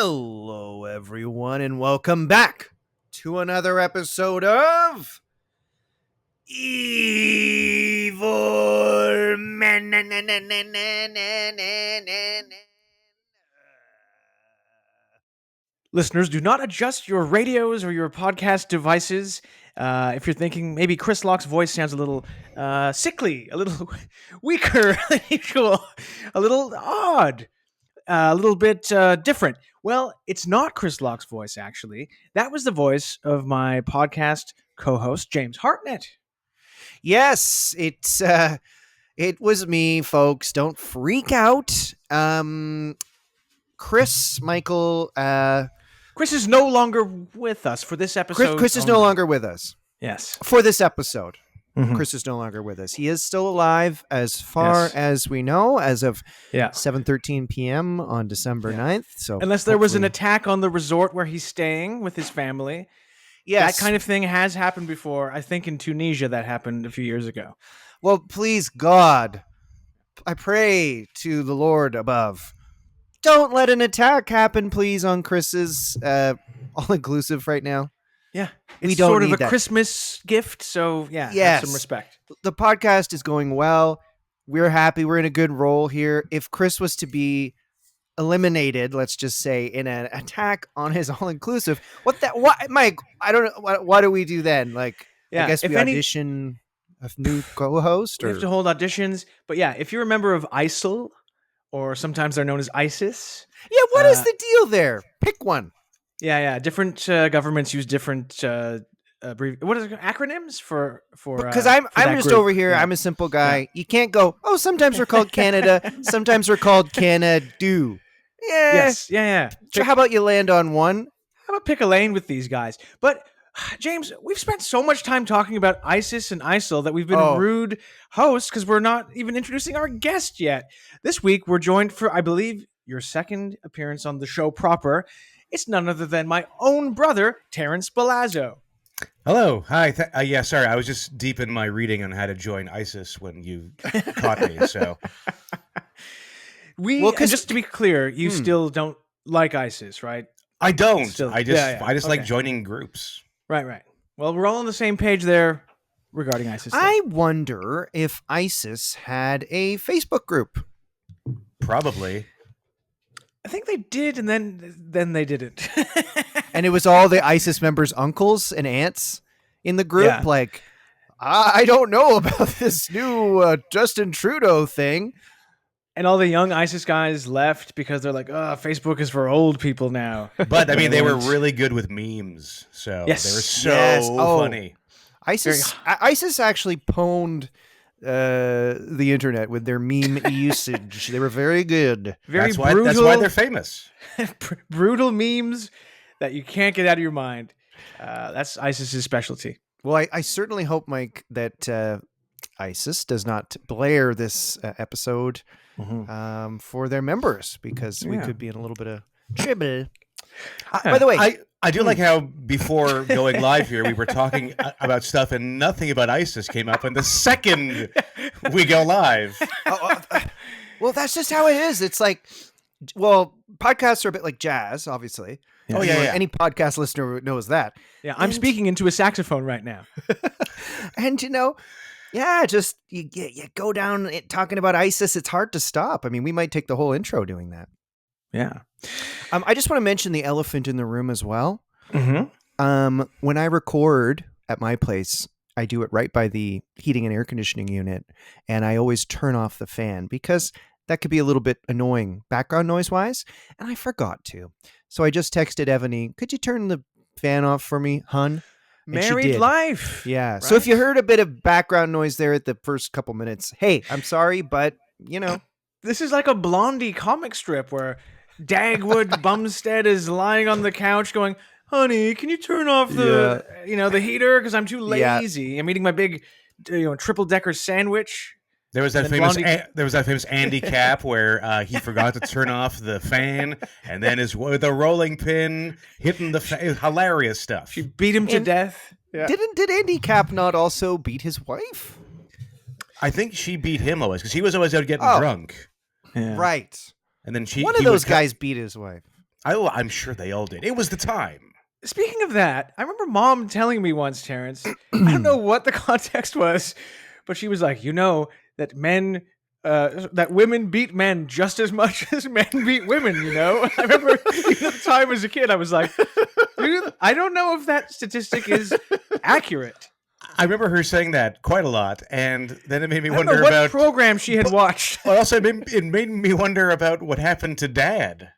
Hello, everyone, and welcome back to another episode of Evil Men. Listeners, do not adjust your radios or your podcast devices. If you're thinking maybe Chris Locke's voice sounds a little sickly, a little weaker than usual, a little odd, a little bit different. Well, it's not Chris Locke's voice, actually. That was the voice of my podcast co-host, James Hartnett. Yes, it was me, folks. Don't freak out. Chris Chris is no longer with us for this episode. Chris is no longer with us. Yes. For this episode. Mhm. Chris is no longer with us. He is still alive as far as we know, as of 7:13 p.m. on December 9th. So unless there was an attack on the resort where he's staying with his family. Yes. That kind of thing has happened before. I think in Tunisia that happened a few years ago. Well, please, God, I pray to the Lord above. Don't let an attack happen, please, on Chris's all-inclusive right now. Yeah. We It's don't sort of need a that. Christmas gift, so Yes. have some respect. The podcast is going well. We're happy. We're in a good role here. If Chris was to be eliminated, let's just say, in an attack on his all-inclusive, what, Mike, I don't know. What do we do then? Like, I guess we audition a new co-host? We have to hold auditions. But yeah, if you're a member of ISIL, or sometimes they're known as ISIS. Yeah, what is the deal there? Pick one. Yeah. Different governments use different what is it, acronyms for because I'm just group. over here. Yeah. I'm a simple guy. Yeah. You can't go, oh, sometimes we're called Canada. Sometimes we're called Canada. Yeah. Yes. Yeah. So how about you land on one? How about pick a lane with these guys? But James, we've spent so much time talking about ISIS and ISIL that we've been rude hosts because we're not even introducing our guest yet. This week, we're joined for, I believe, your second appearance on the show proper. It's none other than my own brother, Terrance Balazo. Hello. Hi. Sorry. I was just deep in my reading on how to join ISIS when you caught me. So, just to be clear, you still don't like ISIS, right? I don't. Still, I just like joining groups. Right. Well, we're all on the same page there regarding ISIS. I wonder if ISIS had a Facebook group. Probably. I think they did, and then they didn't. And it was all the ISIS members' uncles and aunts in the group. Yeah. Like, I don't know about this new Justin Trudeau thing. And all the young ISIS guys left because they're like, oh, Facebook is for old people now. But, I mean, they were really good with memes. So they were so funny. ISIS actually pwned the internet with their meme usage. They were very good. That's why they're famous. Brutal memes that you can't get out of your mind. That's ISIS's specialty. Well, I certainly hope, Mike, that ISIS does not blare this episode for their members, because we could be in a little bit of trouble. By the way, I do like how before going live here, we were talking about stuff and nothing about ISIS came up. And the second we go live. Well, that's just how it is. It's like, well, podcasts are a bit like jazz, obviously. Yeah. Oh, yeah. Any podcast listener knows that. Yeah, I'm speaking into a saxophone right now. And, just you go down talking about ISIS. It's hard to stop. I mean, we might take the whole intro doing that. Yeah. I just want to mention the elephant in the room as well. Mm-hmm. When I record at my place, I do it right by the heating and air conditioning unit, and I always turn off the fan because that could be a little bit annoying background noise wise, and I forgot to. So I just texted Evany, could you turn the fan off for me, hun? And married life. Yeah. Right? So if you heard a bit of background noise there at the first couple minutes, hey, I'm sorry, but this is like a Blondie comic strip where Dagwood Bumstead is lying on the couch going, honey, can you turn off the the heater because I'm too lazy. Yeah. I'm eating my big triple decker sandwich. There was that famous Andy Cap where he forgot to turn off the fan, and then with a rolling pin hitting the fan. Hilarious stuff. She beat him to death. Yeah. Did Andy Cap not also beat his wife? I think she beat him always because he was always out getting drunk. Yeah. Right. And then one of those guys beat his wife. I'm sure they all did. It was the time. Speaking of that, I remember Mom telling me once, Terrence. I don't know what the context was, but she was like, that that women beat men just as much as men beat women. I remember at the time as a kid, I was like, dude, I don't know if that statistic is accurate. I remember her saying that quite a lot, and then it made me I don't wonder know what about. program she had watched. Well, also, it made me wonder about what happened to Dad.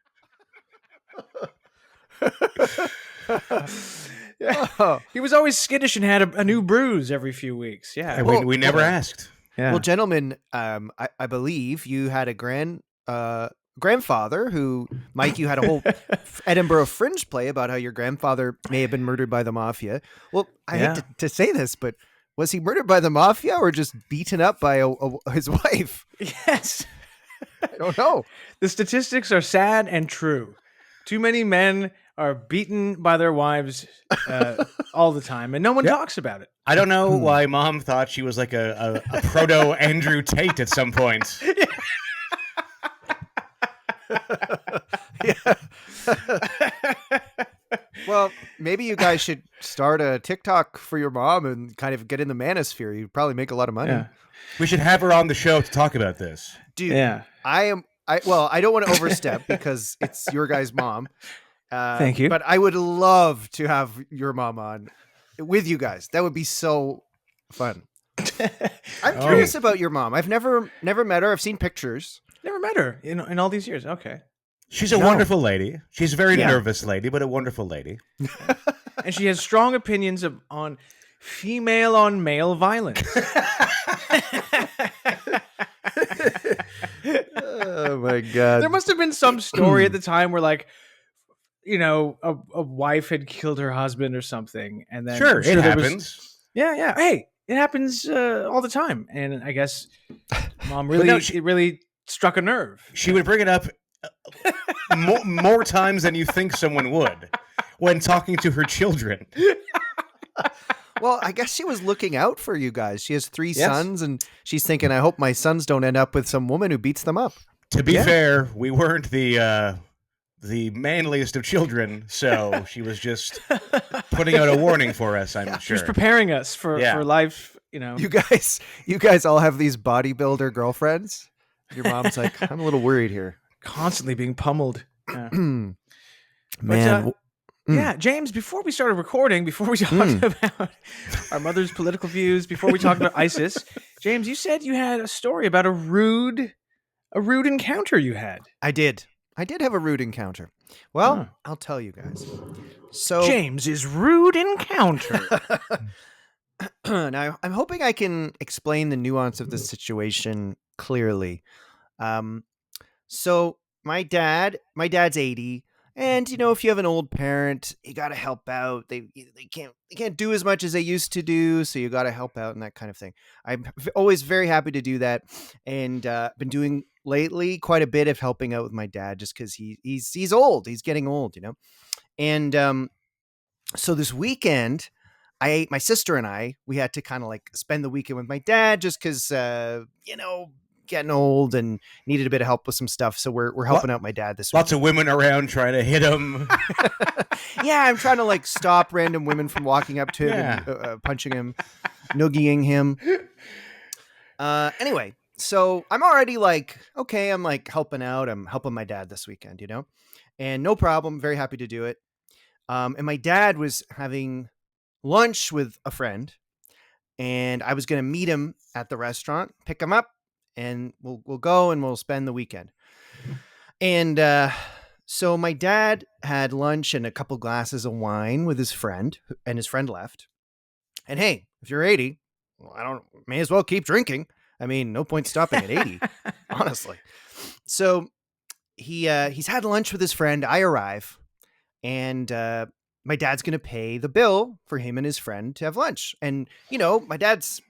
Yeah. Oh. He was always skittish and had a new bruise every few weeks. Yeah. And Well, we never asked. Yeah. Well, gentlemen, I believe you had a grandfather who, Mike, you had a whole Edinburgh Fringe play about how your grandfather may have been murdered by the mafia. Well, I hate to say this, but was he murdered by the mafia or just beaten up by his wife? Yes. I don't know. The statistics are sad and true. Too many men are beaten by their wives all the time, and no one talks about it. I don't know why Mom thought she was like a proto Andrew Tate at some point. Yeah. Well, maybe you guys should start a TikTok for your mom and kind of get in the manosphere. You'd probably make a lot of money. Yeah. We should have her on the show to talk about this. Dude, Yeah. I don't want to overstep because it's your guy's mom. Thank you. But I would love to have your mom on with you guys. That would be so fun. I'm curious about your mom. I've never met her. I've seen pictures. Never met her in all these years. Okay. She's a wonderful lady. She's a very nervous lady, but a wonderful lady. And she has strong opinions on female on male violence. Oh my God. There must have been some story at the time where a wife had killed her husband or something. And then Sure, it happens. Yeah. Hey, it happens all the time. And I guess Mom it really struck a nerve. She would bring it up more times than you think someone would when talking to her children. Well, I guess she was looking out for you guys. She has 3 sons, and she's thinking, I hope my sons don't end up with some woman who beats them up. To be fair, we weren't the manliest of children, so she was just putting out a warning for us, I'm She sure. was preparing us for life, You guys all have these bodybuilder girlfriends? Your mom's like, I'm a little worried here. Constantly being pummeled. Yeah. Man. Yeah, James, before we started recording, before we talked about our mother's political views, before we talked about ISIS, James, you said you had a story about a rude encounter you had. I did have a rude encounter. Well, I'll tell you guys. So James's rude encounter. Now, I'm hoping I can explain the nuance of this situation clearly. So my dad's 80. And if you have an old parent, you got to help out. They can't do as much as they used to do, so you got to help out and that kind of thing. I'm always very happy to do that, and been doing lately quite a bit of helping out with my dad, just because he's old. He's getting old, And so this weekend, my sister and I, we had to kind of like spend the weekend with my dad, just because getting old and needed a bit of help with some stuff. So we're helping out my dad this week. Lots of women around trying to hit him. Yeah, I'm trying to like stop random women from walking up to him and punching him, noogieing him. Anyway, so I'm already like, okay, I'm like helping out. I'm helping my dad this weekend, and no problem. Very happy to do it. And my dad was having lunch with a friend, and I was going to meet him at the restaurant, pick him up, and we'll go and we'll spend the weekend. And so my dad had lunch and a couple glasses of wine with his friend, and his friend left. And hey, if you're 80, may as well keep drinking. I mean, no point stopping at 80, honestly. So he's had lunch with his friend. I arrive, and my dad's going to pay the bill for him and his friend to have lunch. And, my dad's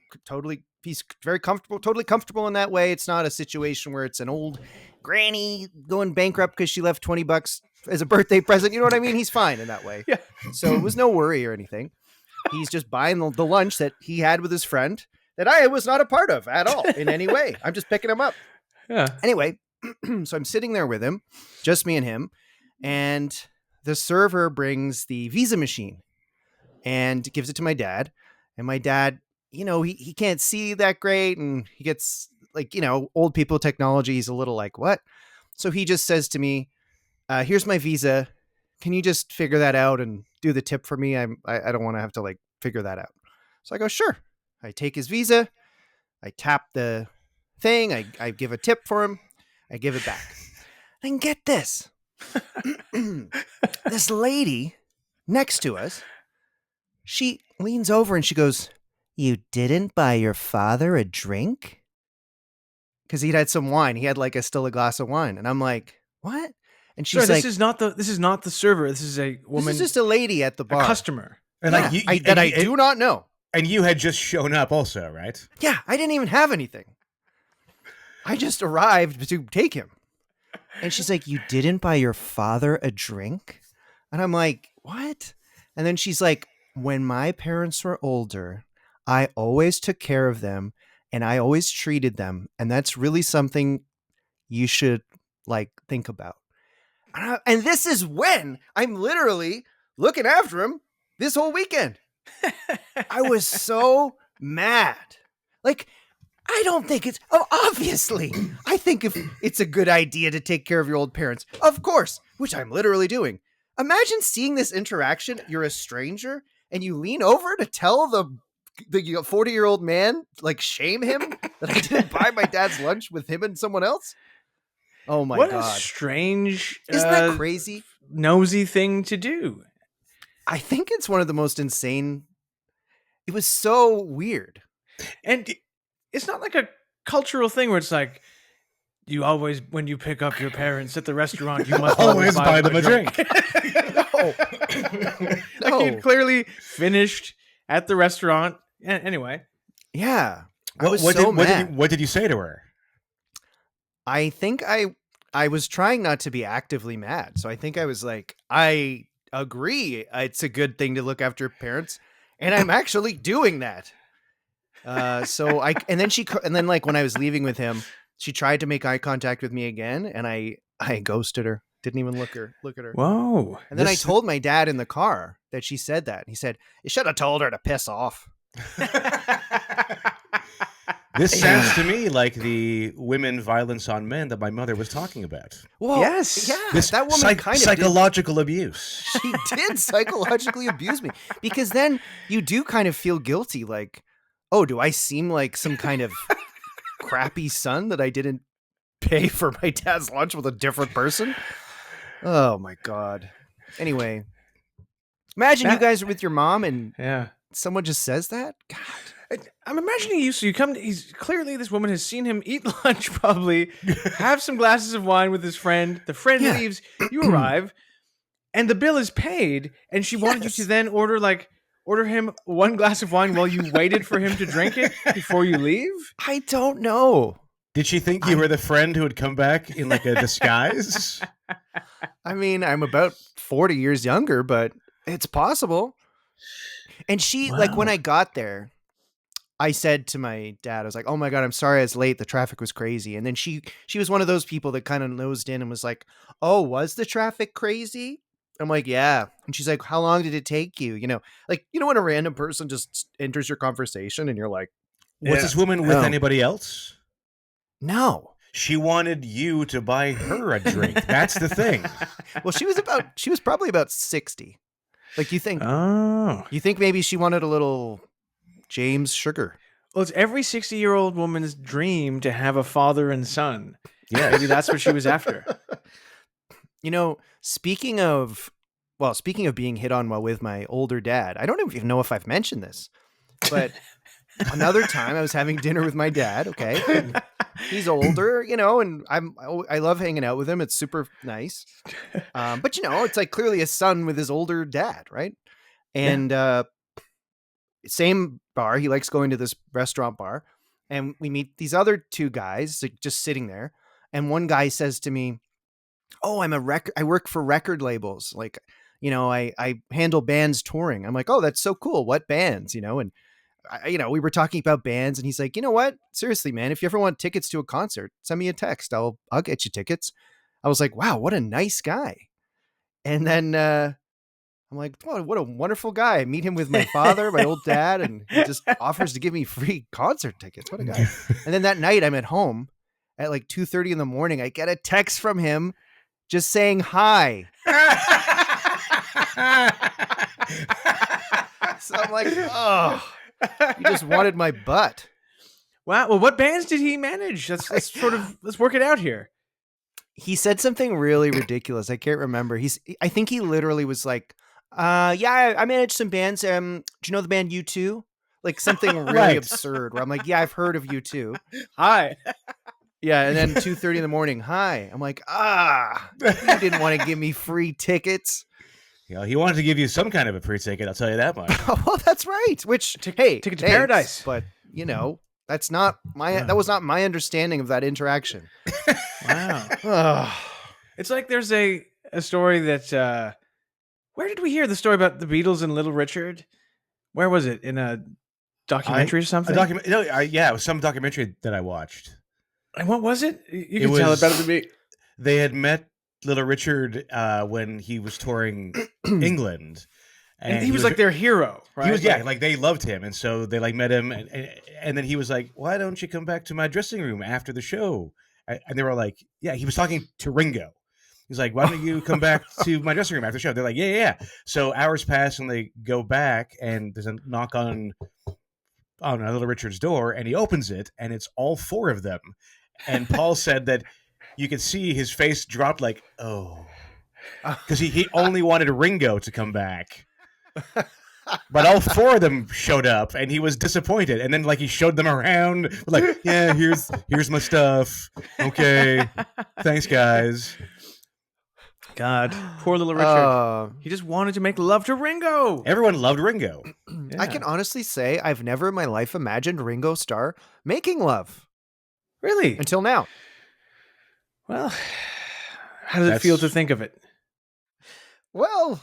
he's very comfortable, totally comfortable in that way. It's not a situation where it's an old granny going bankrupt because she left $20 as a birthday present. You know what I mean? He's fine in that way. Yeah. So it was no worry or anything. He's just buying the lunch that he had with his friend that I was not a part of at all in any way. I'm just picking him up. Yeah. Anyway, so I'm sitting there with him, just me and him. And the server brings the Visa machine and gives it to my dad. And my dad, he can't see that great. And he gets like, old people technology. He's a little like, what? So he just says to me, here's my Visa. Can you just figure that out and do the tip for me? I don't want to have to like figure that out. So I go, sure. I take his Visa. I tap the thing. I give a tip for him. I give it back. And get this. This lady next to us, she leans over and she goes, "You didn't buy your father a drink?" Because he'd had some wine. He had like still a glass of wine. And I'm like, what? And she's Sorry, like, this is not the server. This is a woman. this is just a lady at the a bar. customer. And Yeah, like you, I do not know. And you had just shown up also, right? Yeah, I didn't even have anything. I just arrived to take him. And she's like, "You didn't buy your father a drink?" And I'm like, what? And then she's like, "When my parents were older, I always took care of them and I always treated them. And that's really something you should like think about." And this is when I'm literally looking after him this whole weekend. I was so mad. Like, I don't think it's obviously. I think if it's a good idea to take care of your old parents, of course, which I'm literally doing. Imagine seeing this interaction. You're a stranger and you lean over to tell the 40-year-old man, like shame him that I didn't buy my dad's lunch with him and someone else. Oh my What God. a strange, Isn't that crazy? nosy thing to do. I think it's one of the most insane. It was so weird. And it's not like a cultural thing where it's like, you always, when you pick up your parents at the restaurant, you must Always buy them a drink. No. Like he had clearly finished at the restaurant. Anyway. Yeah. I What, was what so did, what, mad. did you, what did you say to her? I think I was trying not to be actively mad. So I think I was like, I agree. It's a good thing to look after parents. And I'm actually doing that. And then like when I was leaving with him, she tried to make eye contact with me again. And I ghosted her. Didn't even look at her. Whoa. And then I told my dad in the car that she said that. He said, "You should have told her to piss off." This sounds to me like the women violence on men that my mother was talking about. Well, Yes. yeah, This that woman kind of psychological abuse. she did psychologically abuse me, because then you do kind of feel guilty. Like, oh, do I seem like some kind of crappy son that I didn't pay for my dad's lunch with a different person? Oh my God. Anyway, imagine you guys are with your mom and Yeah. someone just says that. God. I'm imagining you. So you come. He's clearly, this woman has seen him eat lunch, probably have some glasses of wine with his friend. The friend Yeah. leaves. You arrive, and the bill is paid. And she wanted you to Yes. then order him one glass of wine while you waited for him to drink it before you leave. I don't know. Did she think you were the friend who had come back in like a disguise? I mean, I'm about 40 years younger, but it's possible. And she, like, when Wow. I got there, I said to my dad, I was like, "Oh my God, I'm sorry I was late. The traffic was crazy." And then she was one of those people that kind of nosed in and was like, "Oh, was the traffic crazy?" I'm like, "Yeah." And she's like, "How long did it take you?" Like, when a random person just enters your conversation and you're like, Was Yeah. this woman with No. anybody else? "No." She wanted you to buy her a drink. That's the thing. Well, she was probably about 60. Like, you think Oh. maybe she wanted a little James Sugar. Well, it's every 60-year-old woman's dream to have a father and son. Yeah. Maybe that's what she was after. Speaking of being hit on while with my older dad, I don't even know if I've mentioned this, but another time I was having dinner with my dad. Okay. And he's older, and I love hanging out with him. It's super nice. But it's like clearly a son with his older dad. Right. And, same bar. He likes going to this restaurant bar, and we meet these other two guys like, just sitting there. And one guy says to me, "Oh, I work for record labels. Like, I handle bands touring." I'm like, "Oh, that's so cool. What bands?" And we were talking about bands, and he's like, "You know what? Seriously, man, if you ever want tickets to a concert, send me a text. I'll get you tickets." I was like, "Wow, what a nice guy." And then I'm like, oh, what a wonderful guy. I meet him with my father, my old dad, and he just offers to give me free concert tickets. What a guy. And then that night I'm at home at like 2:30 in the morning. I get a text from him just saying hi. So I'm like, oh, you just wanted my butt. Wow. Well, what bands did he manage? Let's work it out here. He said something really ridiculous. I can't remember. I think he literally was like, yeah, I managed some bands. Do you know the band U2? Like something really Right. absurd where I'm like, yeah, I've heard of U2. Hi. Yeah. And then 2:30 in the morning, hi. I'm like, you didn't want to give me free tickets. You know, he wanted to give you some kind of a free ticket, I'll tell you that much. Oh, well, that's right. Which, hey, ticket to thanks, paradise. But that was not my understanding of that interaction. Wow. It's like there's a story that where did we hear the story about the Beatles and Little Richard? Where was it? In a documentary or something? Yeah, it was some documentary that I watched. And what was it? You can tell it better than me. They had met Little Richard when he was touring England. And he was like their hero, right? He was, like they loved him, and so they like met him, and then he was like, "Why don't you come back to my dressing room after the show?" And they were like, "Yeah." He was talking to Ringo. He's like, "Why don't you come back to my dressing room after the show?" They're like, "Yeah." So hours pass, and they go back, and there's a knock on Little Richard's door, and he opens it, and it's all four of them. And Paul said that you could see his face drop, like, oh, because he only wanted Ringo to come back. But all four of them showed up, and he was disappointed. And then, like, he showed them around, like, "Yeah, here's my stuff. Okay, thanks, guys." God, poor Little Richard. He just wanted to make love to Ringo. Everyone loved Ringo. Yeah. I can honestly say I've never in my life imagined Ringo Starr making love. Really? Until now. Well, how does it feel to think of it? Well,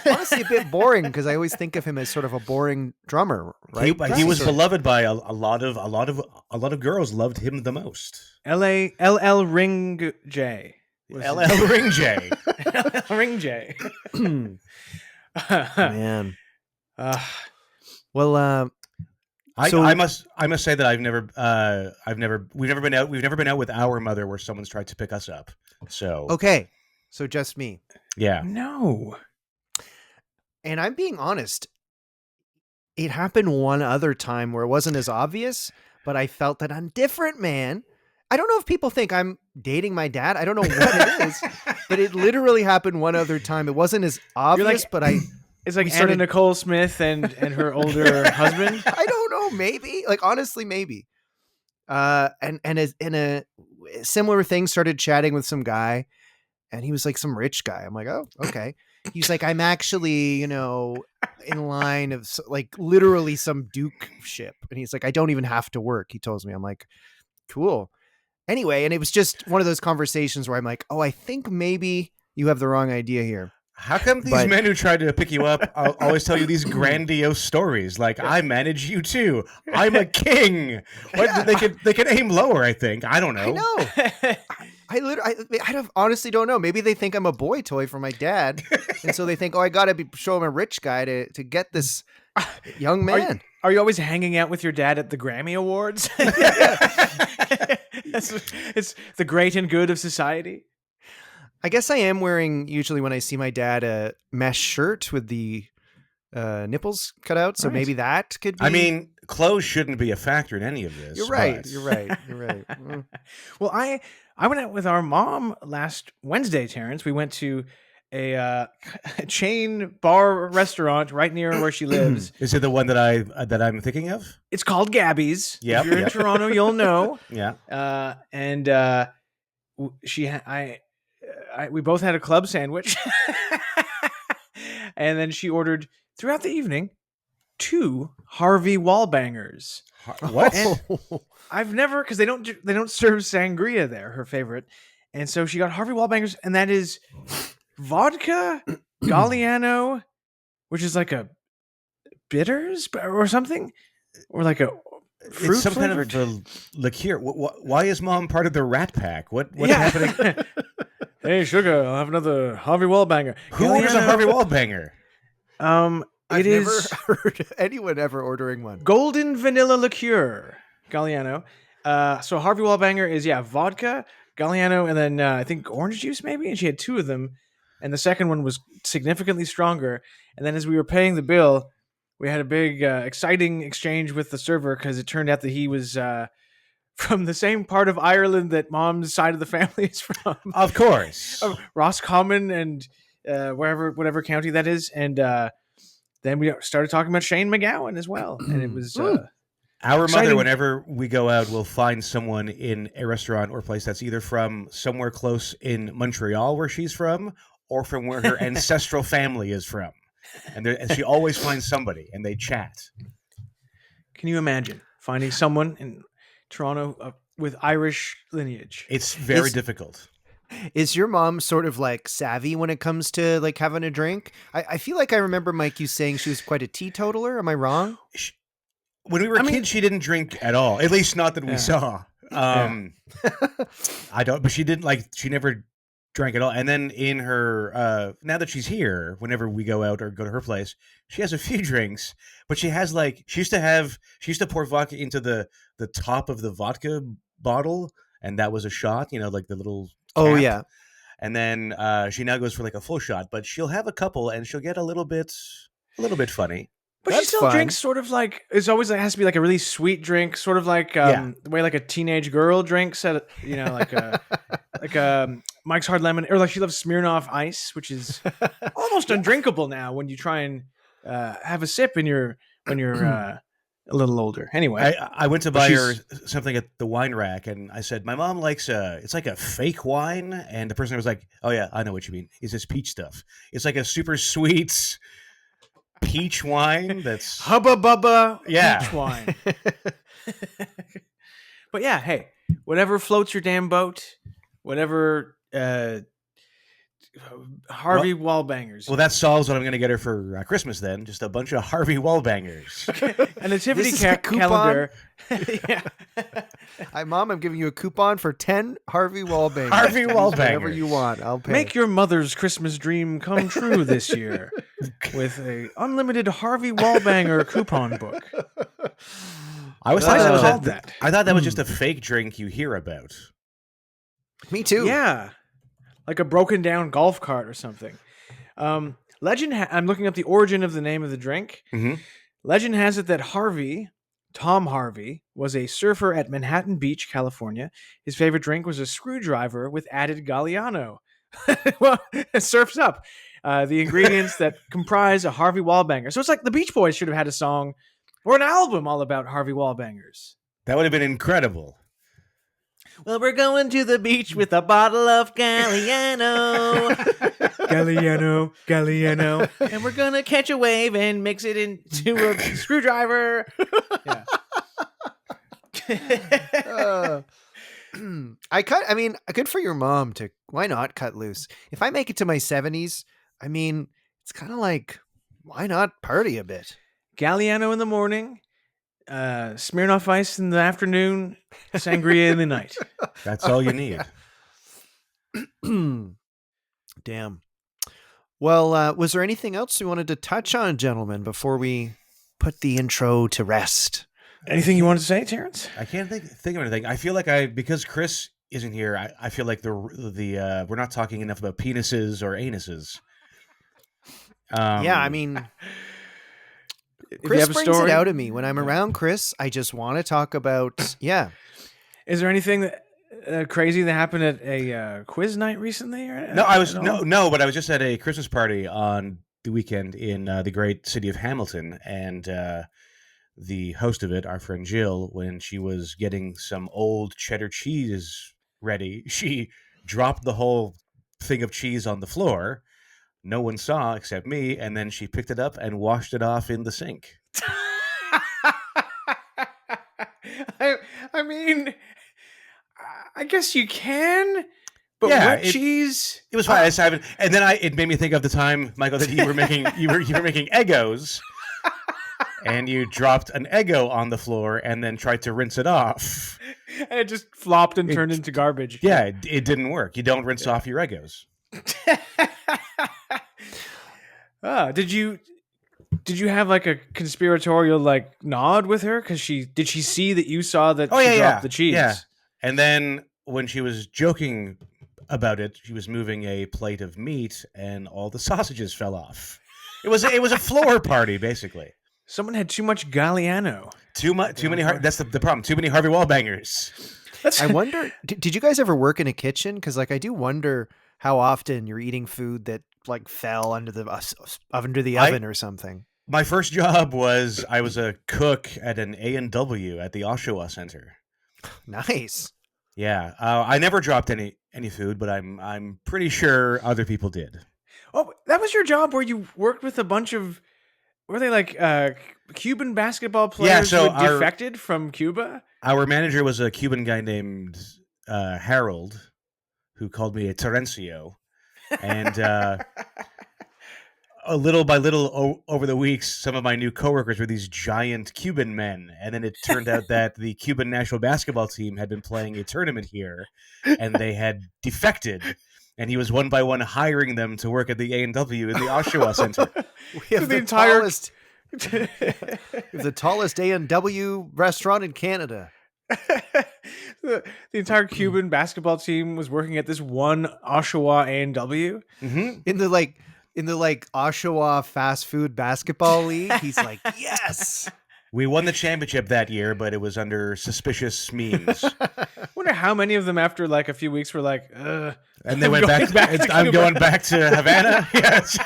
honestly, a bit boring because I always think of him as sort of a boring drummer, right? He was beloved by a lot of girls. Loved him the most. LL Ring J. LL Ring J. LL Ring J. Man. I must say that we've never been out with our mother where someone's tried to pick us up. So okay, so just me. Yeah. No. And I'm being honest. It happened one other time where it wasn't as obvious, but I felt that I'm different, man. I don't know if people think I'm dating my dad. I don't know what it is, but it literally happened one other time. It wasn't as obvious, but it's like Anna Nicole Smith and her older husband. I don't know. Maybe, like, honestly, maybe. And in a similar thing, started chatting with some guy, and he was like some rich guy. I'm like, oh, okay. He's like, I'm actually, in line of like literally some Duke ship, and he's like, I don't even have to work. He tells me. I'm like, cool. Anyway, and it was just one of those conversations where I'm like, oh, I think maybe you have the wrong idea here. How come these men who try to pick you up always tell you these grandiose stories? Like, I manage you too. I'm a king. What, they can aim lower, I think. I don't know. I know. I honestly don't know. Maybe they think I'm a boy toy for my dad, and so they think, oh, I got to show him a rich guy to get this young man. Are you always hanging out with your dad at the Grammy Awards? It's the great and good of society. I guess I am wearing, usually when I see my dad, a mesh shirt with the nipples cut out. So maybe that could be. I mean, clothes shouldn't be a factor in any of this. You're right. You're right. Well, I went out with our mom last Wednesday, Terrance. We went to a chain bar restaurant right near where she lives. Is it the one that I'm thinking of? It's called Gabby's. Yeah. If you're in Toronto, you'll know. Yeah. We both had a club sandwich, and then she ordered throughout the evening 2 Harvey Wallbangers. What? And I've never, because they don't serve sangria there, her favorite, and so she got Harvey Wallbangers, and that is vodka Galliano, which is like a bitters or something, or like a fruit it's some flavored kind of liqueur. Why is Mom part of the Rat Pack? What's happening? Hey, sugar, I'll have another Harvey Wallbanger. Who orders a Harvey Wallbanger? I've It never is heard anyone ever ordering one. golden vanilla liqueur, Galliano. So Harvey Wallbanger is vodka, Galliano, and then I think orange juice maybe. And she had two of them, and the second one was significantly stronger. And then as we were paying the bill, we had a big exciting exchange with the server because it turned out that he was from the same part of Ireland that Mom's side of the family is from, Of course. Roscommon and whatever county that is, and. Then we started talking about Shane McGowan as well, and it was Our exciting. mother, whenever we go out, will find someone in a restaurant or place that's either from somewhere close in Montreal, where she's from, or from where her ancestral family is from. And she always finds somebody, and they chat. Can you imagine finding someone in Toronto with Irish lineage? It's very difficult. Is your mom sort of like savvy when it comes to like having a drink? I feel like I remember Mike you saying she was quite a teetotaler. Am I wrong? When we were kids, she didn't drink at all. At least not that we saw. I don't. But she didn't she never drank at all. And then in her now that she's here, whenever we go out or go to her place, she has a few drinks. But she has she used to pour vodka into the top of the vodka bottle, and that was a shot. Like the little. Oh cap. yeah. And then she now goes for a full shot, but she'll have a couple and she'll get a little bit funny. But That's she still fine. drinks sort of it's always has to be a really sweet drink, sort of the way a teenage girl drinks at Mike's Hard Lemon, or she loves Smirnoff Ice, which is almost undrinkable now when you try and have a sip when you're a little older. Anyway, I went to buy her something at the wine rack, and I said, my mom likes it's like a fake wine, and the person was like, oh yeah, I know what you mean. It's this peach stuff. It's like a super sweet peach wine that's Hubba Bubba Yeah. peach wine. But yeah, hey, whatever floats your damn boat, whatever Harvey Wallbangers. Well, that solves what I'm going to get her for Christmas then. Just a bunch of Harvey Wallbangers. A nativity This is a coupon? calendar. Yeah. Hi, Mom. I'm giving you a coupon for 10 Harvey Wallbangers. Harvey Use Wallbangers. Whatever you want, I'll pay. Make your mother's Christmas dream come true this year with a unlimited Harvey Wallbanger coupon book. I was Why is thought it that called that? I thought that was just a fake drink you hear about. Me too. Yeah, like a broken down golf cart or something. Legend. I'm looking up the origin of the name of the drink. Mm-hmm. Legend has it that Tom Harvey, was a surfer at Manhattan Beach, California. His favorite drink was a screwdriver with added Galliano. Well, it surfs up the ingredients that comprise a Harvey Wallbanger. So it's like the Beach Boys should have had a song or an album all about Harvey Wallbangers. That would have been incredible. Well, we're going to the beach with a bottle of Galliano. Galliano. And we're going to catch a wave and mix it into a screwdriver. Yeah. Good for your mom to, why not cut loose? If I make it to my 70s, it's kind of like, why not party a bit? Galliano in the morning, Smirnoff Ice in the afternoon, sangria in the night. That's all you need. Damn. Well, was there anything else you wanted to touch on, gentlemen, before we put the intro to rest? Anything you wanted to say, Terrance? I can't think of anything. I feel like because Chris isn't here, I feel like we're not talking enough about penises or anuses. Chris brings it out of me when I'm around Chris. I just want to talk about Is there anything that crazy that happened at a quiz night recently? No, but I was just at a Christmas party on the weekend in the great city of Hamilton, and the host of it, our friend Jill, when she was getting some old cheddar cheese ready, she dropped the whole thing of cheese on the floor. No one saw except me, and then she picked it up and washed it off in the sink. I guess you can, but Yeah, wet cheese. It was fine. And then it made me think of the time, Michael, that you were making Eggos, and you dropped an Eggo on the floor and then tried to rinse it off. And it just flopped and turned into garbage. Yeah, it didn't work. You don't rinse off your Eggos. Did you have like a conspiratorial like nod with her? Because did she see that you saw that she dropped the cheese? Yeah. And then when she was joking about it, she was moving a plate of meat and all the sausages fell off. It was a floor party, basically. Someone had too much Galliano. Too many. That's the problem. Too many Harvey Wallbangers. I wonder, did you guys ever work in a kitchen? Because like I do wonder how often you're eating food that like fell under the oven or something. My first job was I was a cook at an A&W at the Oshawa Center. Nice. Yeah, I never dropped any food, but I'm pretty sure other people did. Oh, that was your job where you worked with a bunch of, were they like Cuban basketball players who had defected from Cuba? Our manager was a Cuban guy named Harold, who called me a Terrancio. And little by little over the weeks, some of my new coworkers were these giant Cuban men. And then it turned out that the Cuban national basketball team had been playing a tournament here, and they had defected. And he was one by one hiring them to work at the A&W in the Oshawa Center. We have the tallest A&W restaurant in Canada. The entire Cuban basketball team was working at this one Oshawa A&W. Mm-hmm. In the Oshawa fast food basketball league. He's like, yes. We won the championship that year, but it was under suspicious memes. Wonder how many of them after like a few weeks were like, and they went back. I'm going back to Havana. Yes.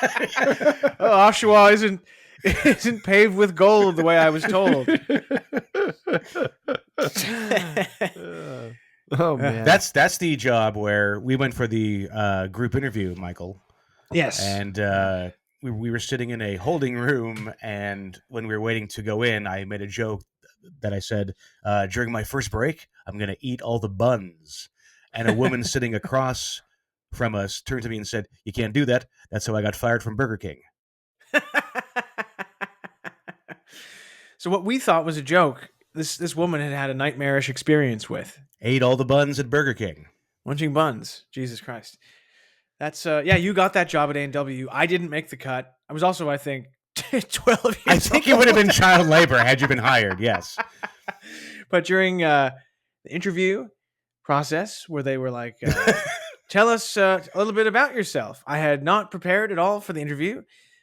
Oshawa isn't paved with gold the way I was told. Oh man, that's the job where we went for the group interview, Michael. Yes, and we were sitting in a holding room, and when we were waiting to go in, I made a joke that I said, during my first break, I'm going to eat all the buns. And a woman sitting across from us turned to me and said, "You can't do that. That's how I got fired from Burger King." So what we thought was a joke, this woman had a nightmarish experience with. Ate all the buns at Burger King. Munching buns. Jesus Christ. That's, you got that job at A&W. I didn't make the cut. I was also, I think, 12 years I think it would have been child labor had you been hired, yes. But during the interview process where they were like, tell us a little bit about yourself. I had not prepared at all for the interview.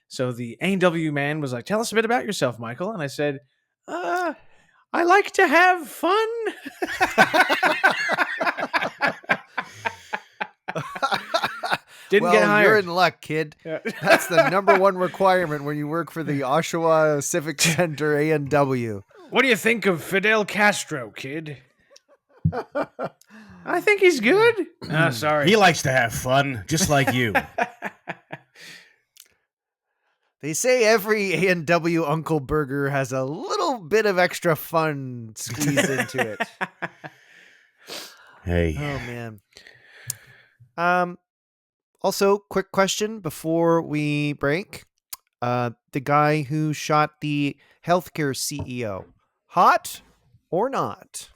So the A&W man was like, tell us a bit about yourself, Michael. And I said, I like to have fun. Didn't get hired. You're in luck, kid. Yeah. That's the number one requirement when you work for the Oshawa Civic Center A&W. What do you think of Fidel Castro, kid? I think he's good. Sorry. He likes to have fun, just like you. They say every A&W Uncle Burger has a little bit of extra fun squeezed into it. Hey. Oh, man. Also, quick question before we break. The guy who shot the healthcare CEO, hot or not?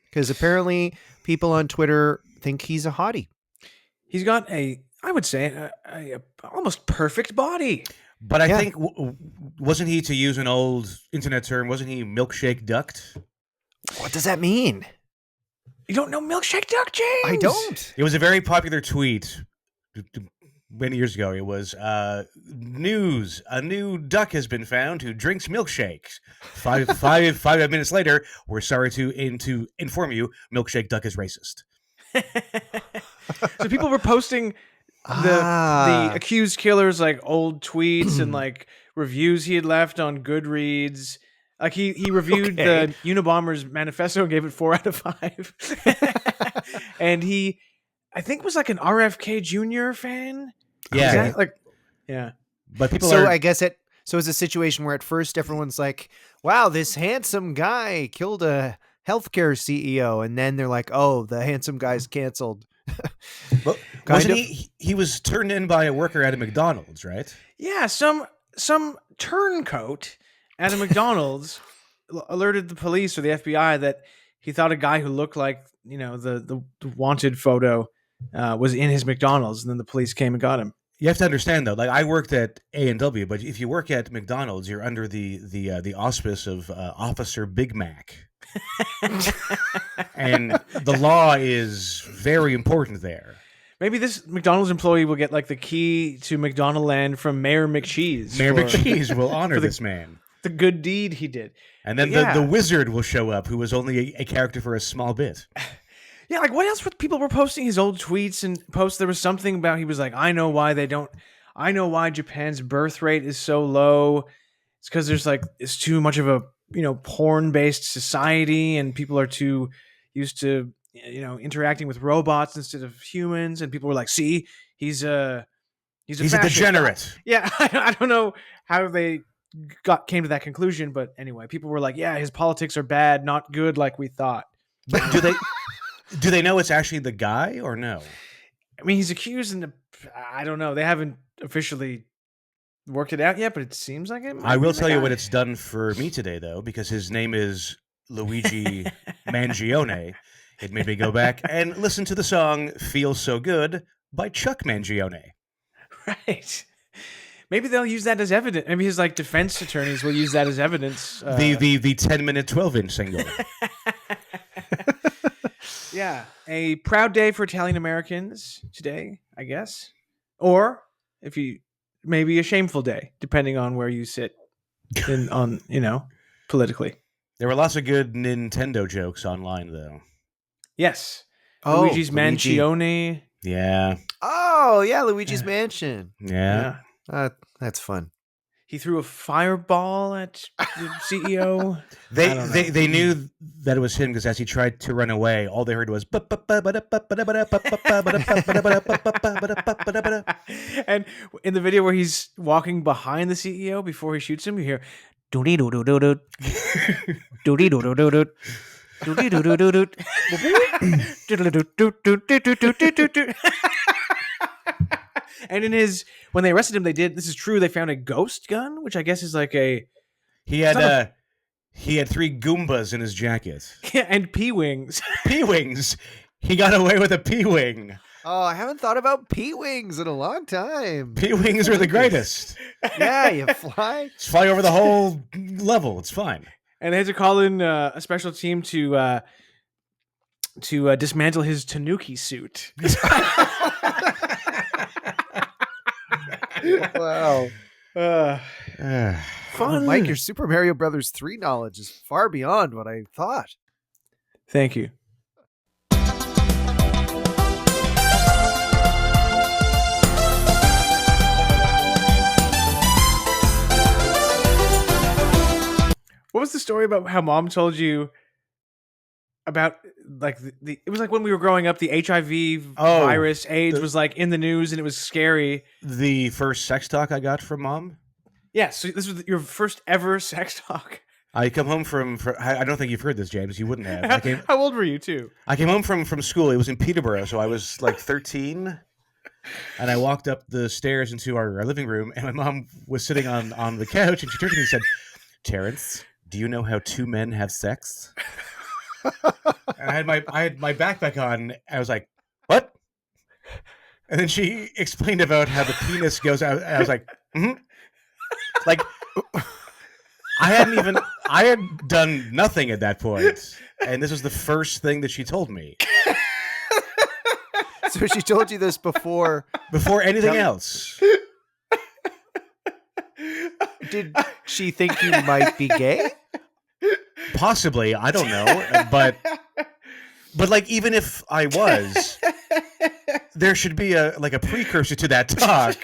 Because apparently people on Twitter think he's a hottie. He's got I would say, a almost perfect body. But I think, wasn't he, to use an old internet term, wasn't he milkshake ducked? What does that mean? You don't know milkshake duck, James? I don't. It was a very popular tweet many years ago. It was, news, a new duck has been found who drinks milkshakes. Five minutes later, we're sorry to inform you, milkshake duck is racist. So people were posting the accused killer's like old tweets and like reviews he had left on Goodreads. Like he reviewed the Unabomber's manifesto and gave it 4 out of 5. And he, I think, was like an RFK Jr. fan. Yeah. But people I guess so it's a situation where at first everyone's like, wow, this handsome guy killed a healthcare CEO. And then they're like, oh, the handsome guy's canceled. But wasn't he was turned in by a worker at a McDonald's, right? Yeah, some turncoat at a McDonald's alerted the police or the FBI that he thought a guy who looked like, the wanted photo was in his McDonald's, and then the police came and got him. You have to understand though, like I worked at A&W, but if you work at McDonald's, you're under the auspice of Officer Big Mac, and the law is very important there. Maybe this McDonald's employee will get like the key to McDonald Land from Mayor McCheese. Mayor McCheese will honor this man. The good deed he did. And then the wizard will show up, who was only a character for a small bit. Yeah, like what else? People were posting his old tweets and posts. There was something about he was like, I know why Japan's birth rate is so low. It's because it's too much of a porn-based society, and people are too used to interacting with robots instead of humans. And people were like, see, he's a degenerate. Yeah, I don't know how they came to that conclusion, but anyway, people were like, yeah, his politics are bad, not good like we thought. But do they know it's actually the guy or no? I mean, he's accused, and I don't know. They haven't officially worked it out yet, but it seems like it. I will tell you what it's done for me today, though, because his name is Luigi Mangione. It made me go back and listen to the song "Feels So Good" by Chuck Mangione. Right. Maybe they'll use that as evidence. Maybe his defense attorneys will use that as evidence. The 10-minute 12-inch single. Yeah, a proud day for Italian Americans today, I guess. Or maybe a shameful day, depending on where you sit politically. There were lots of good Nintendo jokes online, though. Yes. Oh, Luigi's Mangione. Yeah. Oh, yeah, Luigi's Mansion. Yeah. That's fun. He threw a fireball at the CEO. They knew that it was him because as he tried to run away, all they heard was and in the video where he's walking behind the CEO before he shoots him, you hear doody doo doo doo doo doody doo doo doo doo doody doo doo doo doo. And when they arrested him, this is true, they found a ghost gun, which I guess is like he had 3 Goombas in his jacket. Yeah, and P-Wings. P-Wings. He got away with a P-Wing. Oh, I haven't thought about P-Wings in a long time. P-Wings are the greatest. Yeah, you fly. Just fly over the whole level. It's fine. And they had to call in a special team to dismantle his Tanuki suit. Wow. Fun. Mike, your Super Mario Brothers 3 knowledge is far beyond what I thought. Thank you. What was the story about how mom told you about it was like when we were growing up, the HIV virus, AIDS was in the news and it was scary. The first sex talk I got from mom? Yeah, so this was your first ever sex talk. I come home from I don't think you've heard this, James. You wouldn't have. How old were you, too? I came home from school. It was in Peterborough, so I was 13. And I walked up the stairs into our living room, and my mom was sitting on the couch, and she turned to me and said, "Terrance, do you know how 2 men have sex?" And I had my backpack on. And I was like, "What?" And then she explained about how the penis goes out. And I was like, "Mm-hmm." Like, I had done nothing at that point, and this was the first thing that she told me. So she told you this before anything else. Did she think you might be gay? Possibly, I don't know, but even if I was, there should be a precursor to that talk,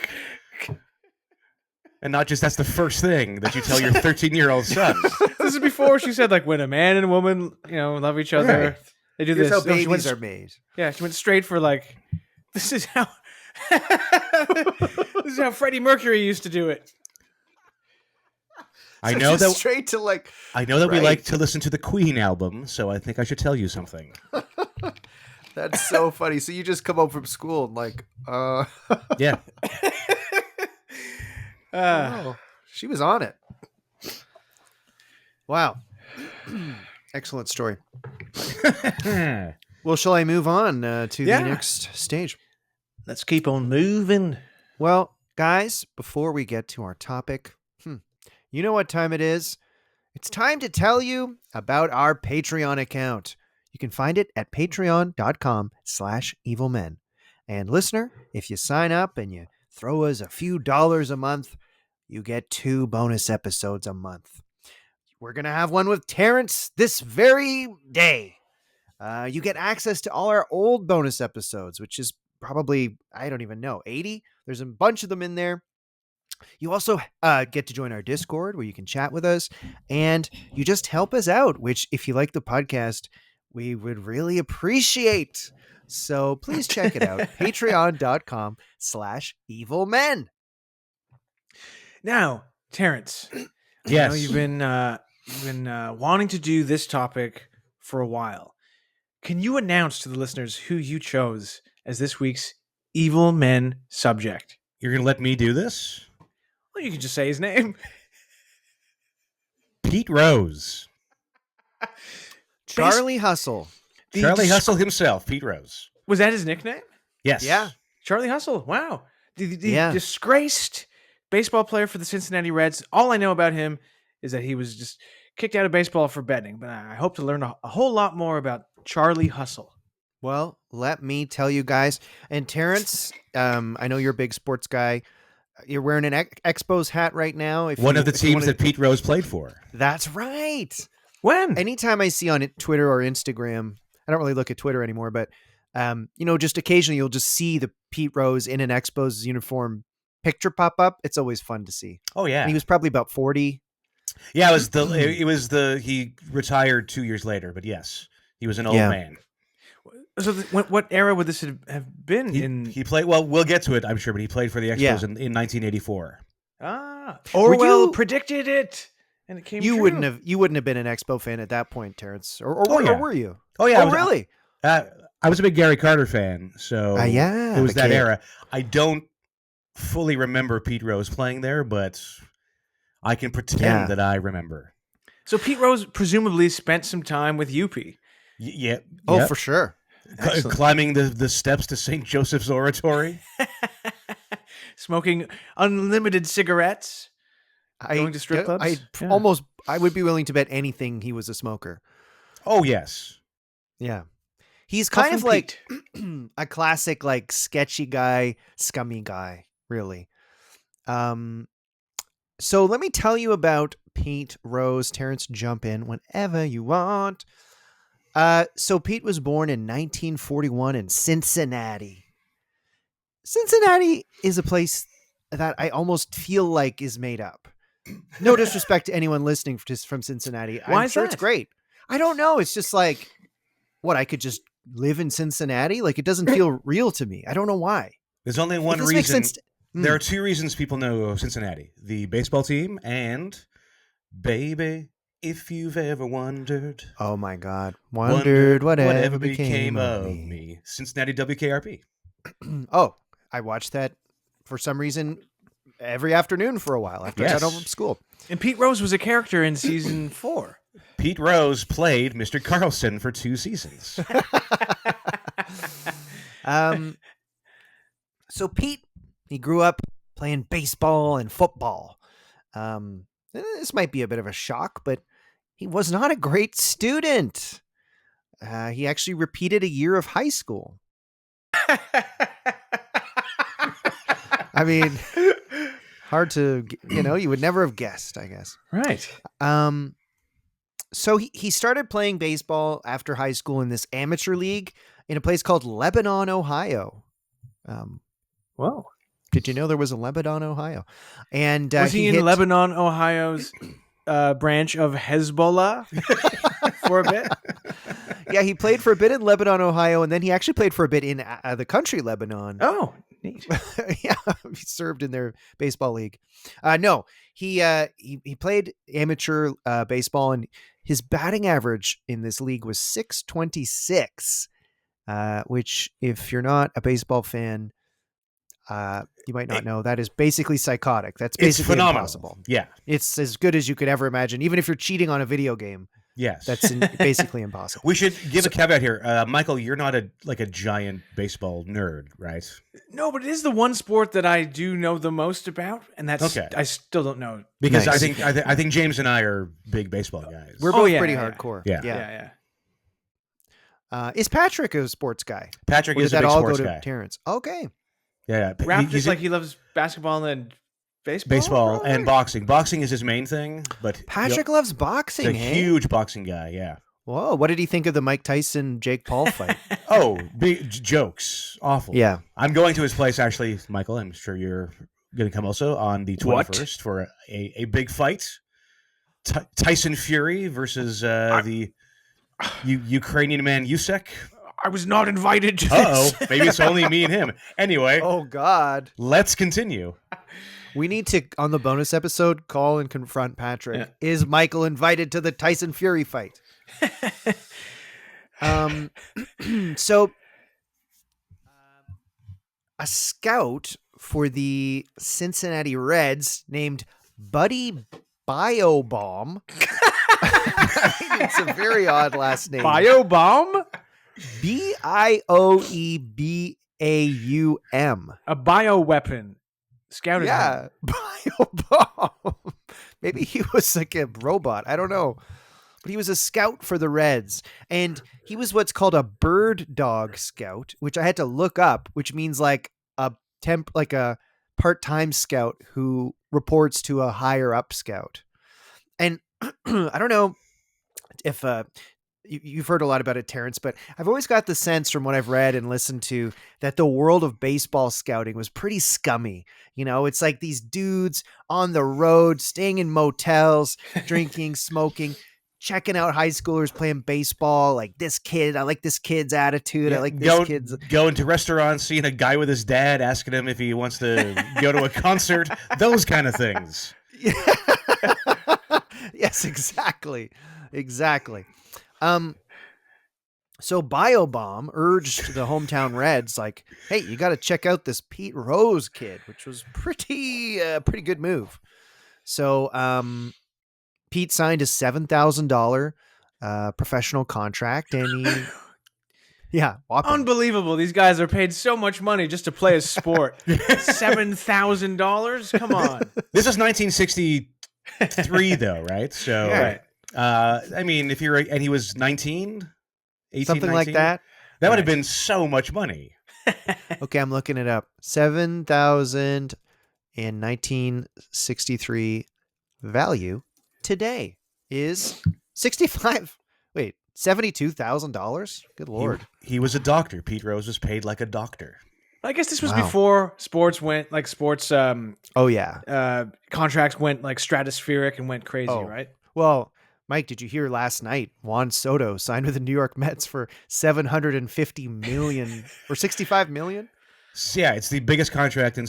and not just that's the first thing that you tell your 13-year-old son. This is before she said when a man and a woman love each other, right. They do Here's this. how babies are made. Yeah, she went straight for this is how this is how Freddie Mercury used to do it. I know that straight to I know that we like to listen to the Queen album, so I think I should tell you something. That's so funny. So you just come home from school and yeah. Oh, she was on it. Wow. Excellent story. Well, shall I move on to the Yeah. next stage? Let's keep on moving. Well, guys, before we get to our topic, you know what time it is? It's time to tell you about our Patreon account. You can find it at patreon.com/evilmen. And listener, if you sign up and you throw us a few dollars a month, you get 2 bonus episodes a month. We're going to have one with Terrance this very day. You get access to all our old bonus episodes, which is probably, I don't even know, 80? There's a bunch of them in there. You also get to join our Discord where you can chat with us, and you just help us out, which, if you like the podcast, we would really appreciate. So please check it out. Patreon.com/evilmen. Now, Terrance, I know Yes. you've been wanting to do this topic for a while. Can you announce to the listeners who you chose as this week's Evil Men subject? You're going to let me do this? Well, you can just say his name. Pete Rose. Charlie Hustle. Charlie Hustle himself, Pete Rose. Was that his nickname? Yes. Yeah. Charlie Hustle. Wow. The Yeah. disgraced baseball player for the Cincinnati Reds. All I know about him is that he was just kicked out of baseball for betting. But I hope to learn a whole lot more about Charlie Hustle. Well, let me tell you guys. And Terrance, I know you're a big sports guy. You're wearing an Expos hat right now. One of the teams that Pete Rose played for. That's right. When? Anytime I see on Twitter or Instagram, I don't really look at Twitter anymore, but just occasionally you'll just see the Pete Rose in an Expos uniform picture pop up. It's always fun to see. Oh, yeah. And he was probably about 40. Yeah, it was he retired 2 years later, but yes, he was an old man. So what era would this have been? He played, well, we'll get to it, I'm sure, but he played for the Expos in 1984. Orwell predicted it, and it came You true. wouldn't have been an Expo fan at that point, Terrance, or were you? Oh yeah, really? I was a big Gary Carter fan, so it was that era. I don't fully remember Pete Rose playing there, but I can pretend that I remember. So Pete Rose presumably spent some time with UP. Yeah. Oh, for sure. Climbing the steps to St. Joseph's Oratory. Smoking unlimited cigarettes. Going to strip clubs. I would be willing to bet anything he was a smoker. Oh, yes. Yeah. He's kind of like a classic, like, sketchy guy, scummy guy, really. So let me tell you about Pete Rose. Terrance, jump in whenever you want. So Pete was born in 1941 in Cincinnati. Cincinnati is a place that I almost feel like is made up. No disrespect to anyone listening from Cincinnati. I'm sure it's great. I don't know. It's just like, I could just live in Cincinnati? Like, it doesn't feel real to me. I don't know why. There's only one reason. There are two reasons people know of Cincinnati: the baseball team and Baby, If You've Ever Wondered. Oh my God. Wondered whatever became of me. me. Cincinnati WKRP. Oh, I watched that for some reason every afternoon for a while after I got home from school. And Pete Rose was a character in season 4. Pete Rose played Mr. Carlson for 2 seasons. So Pete, he grew up playing baseball and football. This might be a bit of a shock, but he was not a great student. He actually repeated a year of high school. I mean, hard to, you would never have guessed, I guess. Right. So he started playing baseball after high school in this amateur league in a place called Lebanon, Ohio. Whoa. Did you know there was a Lebanon, Ohio? And was he in Lebanon, Ohio's branch of Hezbollah for a bit? Yeah, he played for a bit in Lebanon, Ohio, and then he actually played for a bit in the country Lebanon. Oh, neat. Yeah, he served in their baseball league. No, he played amateur baseball, and his batting average in this league was .626, which, if you're not a baseball fan, you might not know, that is basically psychotic. That's It's basically phenomenal. impossible. Yeah. It's as good as you could ever imagine. Even if you're cheating on a video game, Yes. that's basically impossible. We should give a caveat here. Michael, you're not a giant baseball nerd, right? No, but it is the one sport that I do know the most about, and that's Okay. I still don't know. Because Nice. I think James and I are big baseball guys. We're Oh, both yeah, pretty yeah. hardcore. Yeah. Is Patrick a sports guy? Patrick Or is did a that big all go sports to guy. Terrance? Okay. Yeah. Raptors, He's like he loves basketball and baseball. baseball and Right. boxing. Boxing is his main thing, but Patrick loves boxing. he's a Hey? huge boxing guy. Yeah. Whoa! What did he think of the Mike Tyson Jake Paul fight? Oh, big jokes. Awful. Yeah. I'm going to his place, actually, Michael. I'm sure you're going to come also on the 21st for a big fight. Tyson Fury versus the Ukrainian man Usyk. I was not invited to Uh-oh. this. Maybe it's only me and him. Anyway, Oh God! let's continue. We need to, on the bonus episode, call and confront Patrick. Yeah. Is Michael invited to the Tyson Fury fight? So a scout for the Cincinnati Reds named Buddy Biobomb. It's a very odd last name. Biobomb? Bioebaum. A bioweapon. Scouted him. Yeah, Biobomb. Maybe he was like a robot. I don't know. But he was a scout for the Reds. And he was what's called a bird dog scout, which I had to look up, which means like a part-time scout who reports to a higher up scout. And I don't know if you've heard a lot about it, Terrance, but I've always got the sense from what I've read and listened to that the world of baseball scouting was pretty scummy. You know, it's like these dudes on the road, staying in motels, drinking, smoking, checking out high schoolers playing baseball. Like, this kid, I like this kid's attitude. I like this kid's. Going to restaurants, seeing a guy with his dad, asking him if he wants to go to a concert, those kind of things. Yes, exactly. Exactly. So Biobomb urged the hometown Reds, like, hey, you got to check out this Pete Rose kid, which was pretty good move. So Pete signed a $7,000 professional contract, and he, yeah, whopping. Unbelievable. These guys are paid so much money just to play a sport. $7,000? Come on. This is 1963, though, right? So, Yeah. I mean, if you're, and he was 19, 18, Something 19? like that. That would have been so much money. Okay, I'm looking it up. 7,000 in 1963 value today is $72,000. Good Lord. He was a doctor. Pete Rose was paid like a doctor. I guess this was Wow. before sports went, like sports Oh yeah. contracts went like stratospheric and went crazy, Oh. right? Well, Mike, did you hear last night Juan Soto signed with the New York Mets for $750 million or $65 million? So, yeah, it's the biggest contract in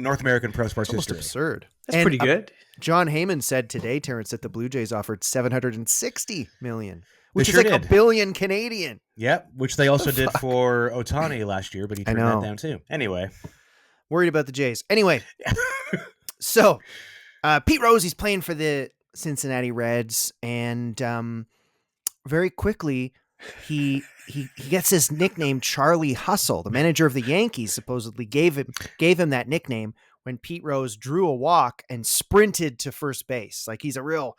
North American pro sports Almost history. absurd. That's And, pretty good. John Heyman said today, Terrance, that the Blue Jays offered $760 million, which sure is like did. $1 billion Canadian. Yep, which they also did fuck? for Ohtani last year, but he I turned that know. down too. Anyway, Worried about the Jays. Anyway, so Pete Rose, he's playing for the Cincinnati Reds, and very quickly he gets this nickname Charlie Hustle. The manager of the Yankees supposedly gave him that nickname when Pete Rose drew a walk and sprinted to first base. Like, he's a real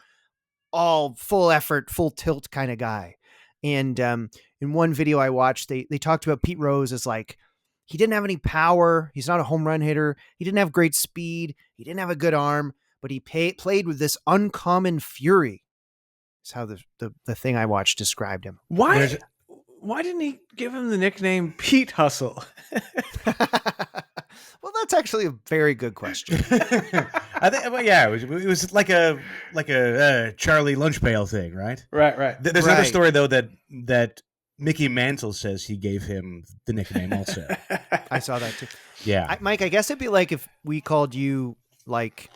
all full effort, full tilt kind of guy. And in one video I watched, they talked about Pete Rose as like, he didn't have any power. He's not a home run hitter. He didn't have great speed. He didn't have a good arm, but he played with this uncommon fury. That's how the thing I watched described him. Why didn't he give him the nickname Pete Hustle? Well, that's actually a very good question. I think, well, yeah, it was like a Charlie lunch pail thing, right? Right. There's another Right. story though that Mickey Mantle says he gave him the nickname also. I saw that too. Yeah, Mike, I guess it'd be like if we called you like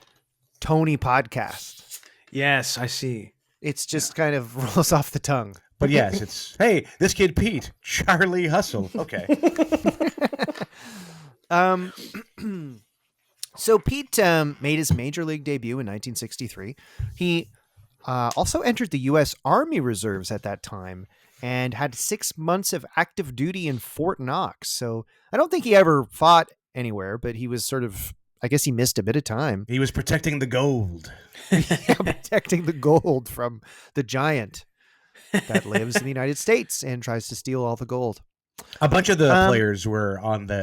Tony Podcast. Yes, I see. It's just kind of rolls off the tongue. but yes, it's hey, this kid Pete, Charlie Hustle. Okay, Um, so Pete made his major league debut in 1963. He also entered the U.S. Army Reserves at that time and had 6 months of active duty in Fort Knox. So I don't think he ever fought anywhere, but he was sort of, I guess he missed a bit of time. He was protecting the gold. Protecting the gold from the giant that lives in the United States and tries to steal all the gold. A bunch of the players were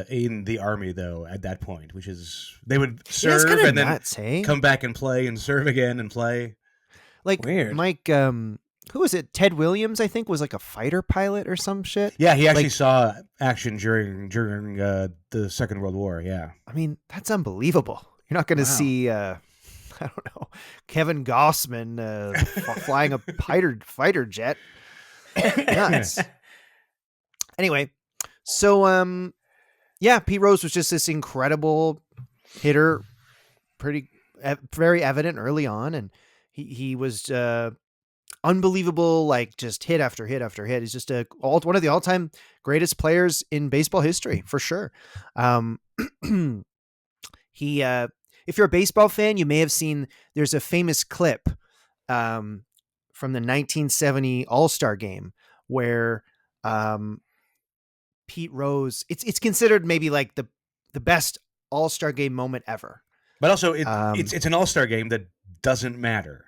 in the army though at that point, which is they would serve and nuts, then come back and play and serve again and play. Like Weird. Mike, who was it? Ted Williams, I think, was like a fighter pilot or some shit. Yeah, he actually saw action during the Second World War. Yeah, I mean, that's unbelievable. You're not going to see, I don't know, Kevin Gossman flying a fighter jet. Nuts. Anyway, so yeah, Pete Rose was just this incredible hitter, very evident early on, and he was unbelievable, like just hit after hit after hit. He's just one of the all-time greatest players in baseball history for sure. He if you're a baseball fan, you may have seen there's a famous clip from the 1970 All-Star game where Pete Rose, it's considered maybe like the best All-Star game moment ever. but also it's an All-Star game that doesn't matter.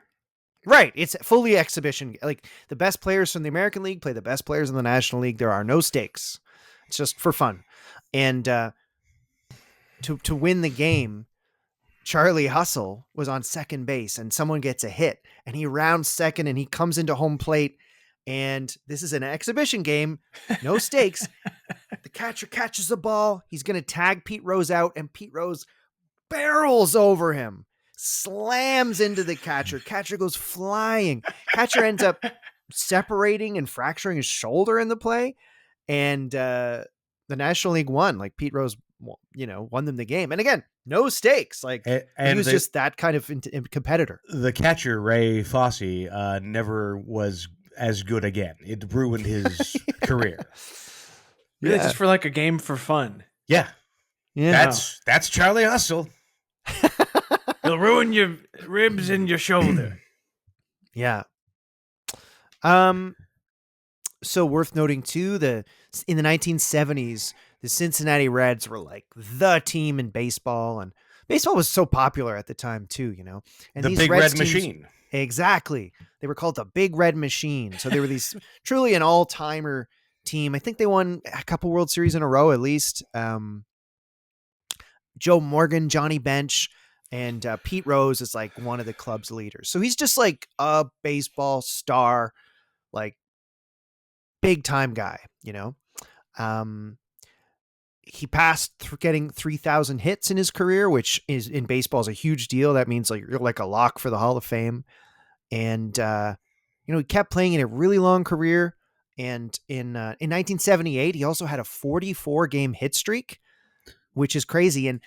Right. It's fully exhibition. Like the best players from the American League play the best players in the National League. There are no stakes. It's just for fun. And to win the game, Charlie Hustle was on second base and someone gets a hit and he rounds second and he comes into home plate. And this is an exhibition game, no stakes. The catcher catches the ball. He's going to tag Pete Rose out, and Pete Rose barrels over him, slams into the catcher. Catcher goes flying. Catcher ends up separating and fracturing his shoulder in the play. And the National League won. Like Pete Rose, won them the game. And again, no stakes. Like and he was just that kind of competitor. The catcher, Ray Fosse, never was as good again. It ruined his career. Really, just for like a game for fun. Yeah. That's Charlie Hustle. He'll ruin your ribs and your shoulder. Yeah. So worth noting too, in the 1970s, the Cincinnati Reds were like the team in baseball, and baseball was so popular at the time too, And the these Big Reds Red teams, Machine. Exactly. They were called the Big Red Machine. So they were these truly an all-timer team. I think they won a couple World Series in a row at least. Joe Morgan, Johnny Bench, and Pete Rose is like one of the club's leaders. So he's just like a baseball star, like big time guy, He passed getting 3,000 hits in his career, which is in baseball is a huge deal. That means like you're like a lock for the Hall of Fame. And, he kept playing in a really long career. And in 1978, he also had a 44 game hit streak, which is crazy. And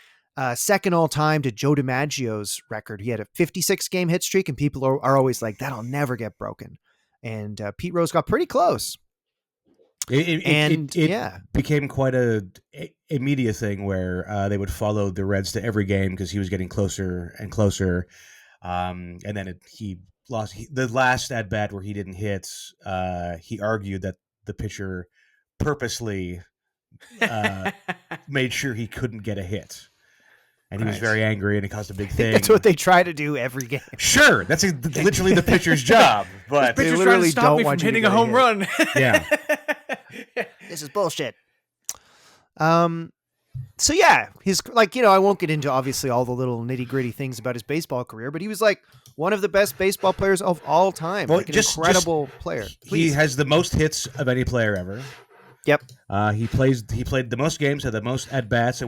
second all time to Joe DiMaggio's record. He had a 56 game hit streak, and people are always like, that'll never get broken. And Pete Rose got pretty close. It became quite a media thing where they would follow the Reds to every game because he was getting closer and closer. And then he lost the last at bat where he didn't hit. He argued that the pitcher purposely made sure he couldn't get a hit. And he was very angry, and it caused a big thing. That's what they try to do every game. Sure, that's literally the pitcher's job. But the pitcher's trying to stop me from hitting a home run. Yeah. This is bullshit. So yeah, his I won't get into obviously all the little nitty gritty things about his baseball career, but he was like one of the best baseball players of all time. Well, like an incredible player. He has the most hits of any player ever. Yep. He played the most games, had the most at bats,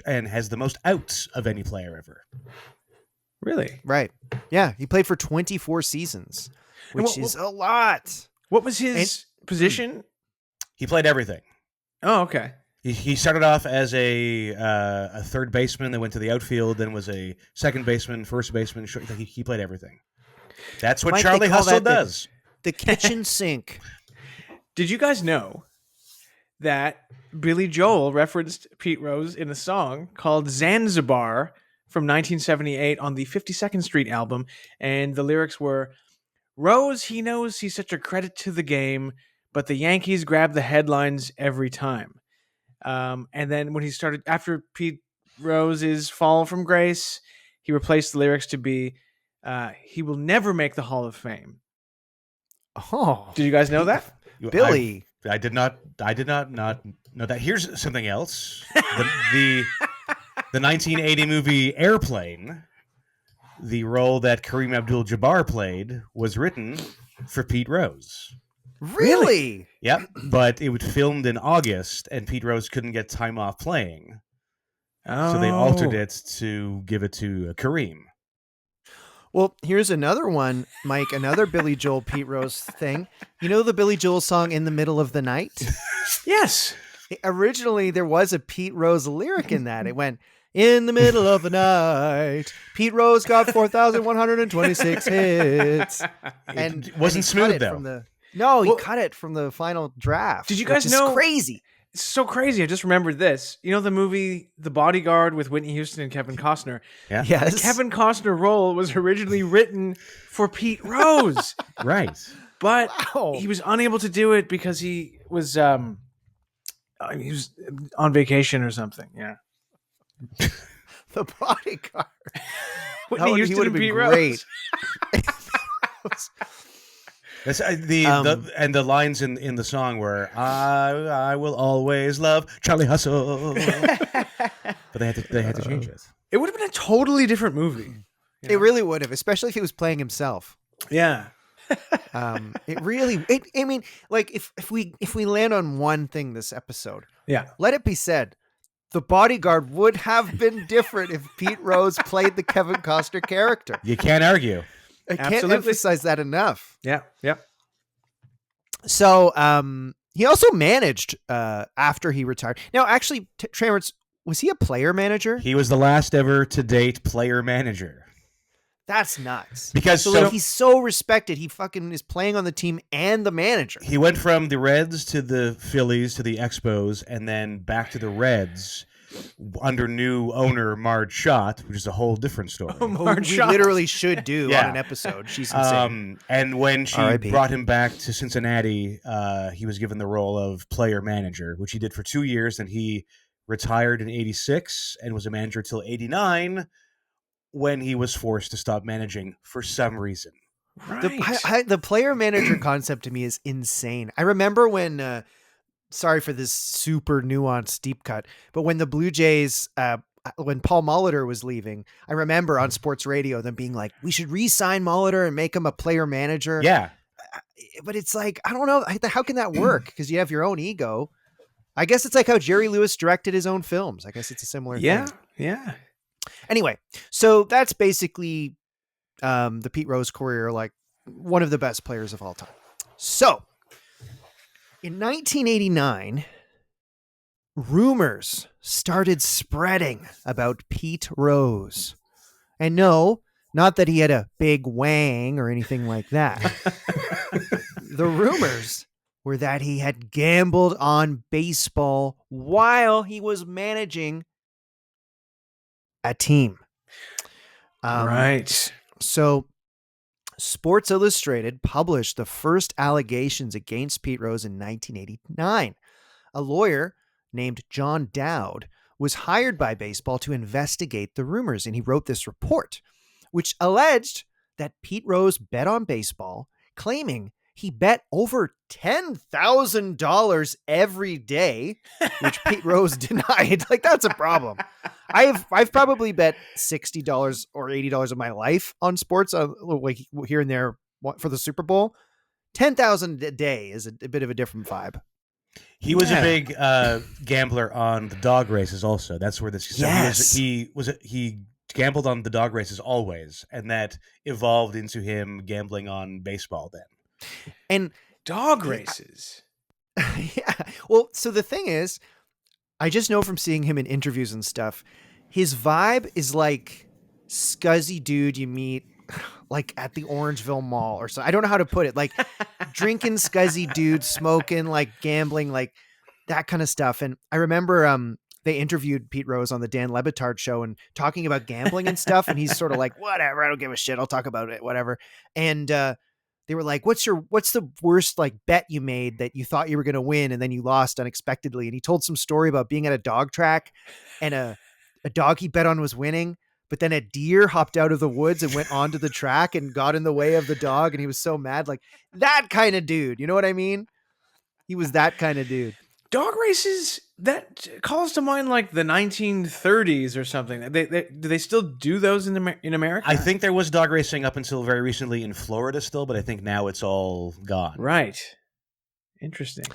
and has the most outs of any player ever. Really? Right. Yeah, he played for 24 seasons, which is a lot. What was his position? He played everything. Oh, okay. He started off as a third baseman, then went to the outfield, then was a second baseman, first baseman. He played everything. That's what Charlie Hustle does. The kitchen sink. Did you guys know that Billy Joel referenced Pete Rose in a song called Zanzibar from 1978 on the 52nd Street album. And the lyrics were, Rose, he knows he's such a credit to the game, but the Yankees grab the headlines every time. And then when he started, after Pete Rose's fall from grace, he replaced the lyrics to be, he will never make the Hall of Fame. Oh, Did you guys know that? Billy? I did not not know that. Here's something else. The 1980 movie Airplane, the role that Kareem Abdul-Jabbar played, was written for Pete Rose. Really? Yep, but it was filmed in August, and Pete Rose couldn't get time off playing, so they altered it to give it to Kareem. Well, here's another one, Mike, another Billy Joel Pete Rose thing. You know the Billy Joel song In the Middle of the Night? Yes. Originally, there was a Pete Rose lyric in that. It went, in the middle of the night, Pete Rose got 4,126 hits. And It wasn't and he smooth, cut it though. from the- No, he cut it from the final draft. Did you guys which is know- crazy. It's so crazy. I just remembered this. You know the movie The Bodyguard with Whitney Houston and Kevin Costner? Yeah. Yes. The Kevin Costner role was originally written for Pete Rose, Right. but Wow. he was unable to do it because he was on vacation or something. Yeah. The Bodyguard. Whitney He Houston would and have been Pete great. Rose. That's Um, and the lines in the song were I will always love Charlie Hustle, but they had to change it. It would have been a totally different movie. It really would have, especially if he was playing himself. Yeah. It really. I mean, like if we land on one thing this episode, Yeah. let it be said, The Bodyguard would have been different if Pete Rose played the Kevin Costner character. You can't argue. I can't Absolutely. emphasize that enough. Yeah. Yeah. So, he also managed after he retired. Now, actually, Terrance, was he a player manager? He was the last ever to date player manager. That's nuts. Because So he's so respected. He fucking is playing on the team and the manager. he went from the Reds to the Phillies to the Expos and then back to the Reds under new owner Marge Schott, which is a whole different story. Who Marge we Schott. literally should do Yeah. on an episode. She's insane. And when she R.I.P. brought him back to Cincinnati, he was given the role of player manager, which he did for 2 years. And he retired in '86 and was a manager till '89, when he was forced to stop managing for some reason. Right. The player manager concept to me is insane. I remember when, sorry for this super nuanced deep cut, but when the Blue Jays, when Paul Molitor was leaving, I remember on sports radio them being like, we should re-sign Molitor and make him a player manager. Yeah. But it's like, I don't know. How can that work? Because you have your own ego. I guess it's like how Jerry Lewis directed his own films. I guess it's a similar Yeah. thing. Yeah. Anyway, so that's basically the Pete Rose career, like one of the best players of all time. So in 1989, rumors started spreading about Pete Rose. And no, not that he had a big wang or anything like that. The rumors were that he had gambled on baseball while he was managing a team. Right. So Sports Illustrated published the first allegations against Pete Rose in 1989. A lawyer named John Dowd was hired by baseball to investigate the rumors, and he wrote this report, which alleged that Pete Rose bet on baseball, claiming he bet over $10,000 every day, which Pete Rose denied. Like, that's a problem. I've probably bet $60 or $80 of my life on sports, like here and there for the Super Bowl. 10,000 a day is a bit of a different vibe. He was a big gambler on the dog races also. That's where this Yes. he gambled on the dog races always, and that evolved into him gambling on baseball then. And Dog races. yeah. Well, so the thing is, I just know from seeing him in interviews and stuff, his vibe is like scuzzy dude you meet like at the Orangeville Mall or so. I don't know how to put it. Like drinking scuzzy dude, smoking, like gambling, like that kind of stuff. And I remember they interviewed Pete Rose on the Dan Lebitard show and talking about gambling and stuff. And he's sort of like, whatever, I don't give a shit. I'll talk about it, whatever. And they were like, what's the worst like bet you made that you thought you were going to win and then you lost unexpectedly? And he told some story about being at a dog track and a dog he bet on was winning, but then a deer hopped out of the woods and went onto the track and got in the way of the dog. And he was so mad, like that kind of dude. You know what I mean? He was that kind of dude. Dog races, that calls to mind like the 1930s or something. Do they still do those in America? I think there was dog racing up until very recently in Florida still, but I think now it's all gone. Right. Interesting.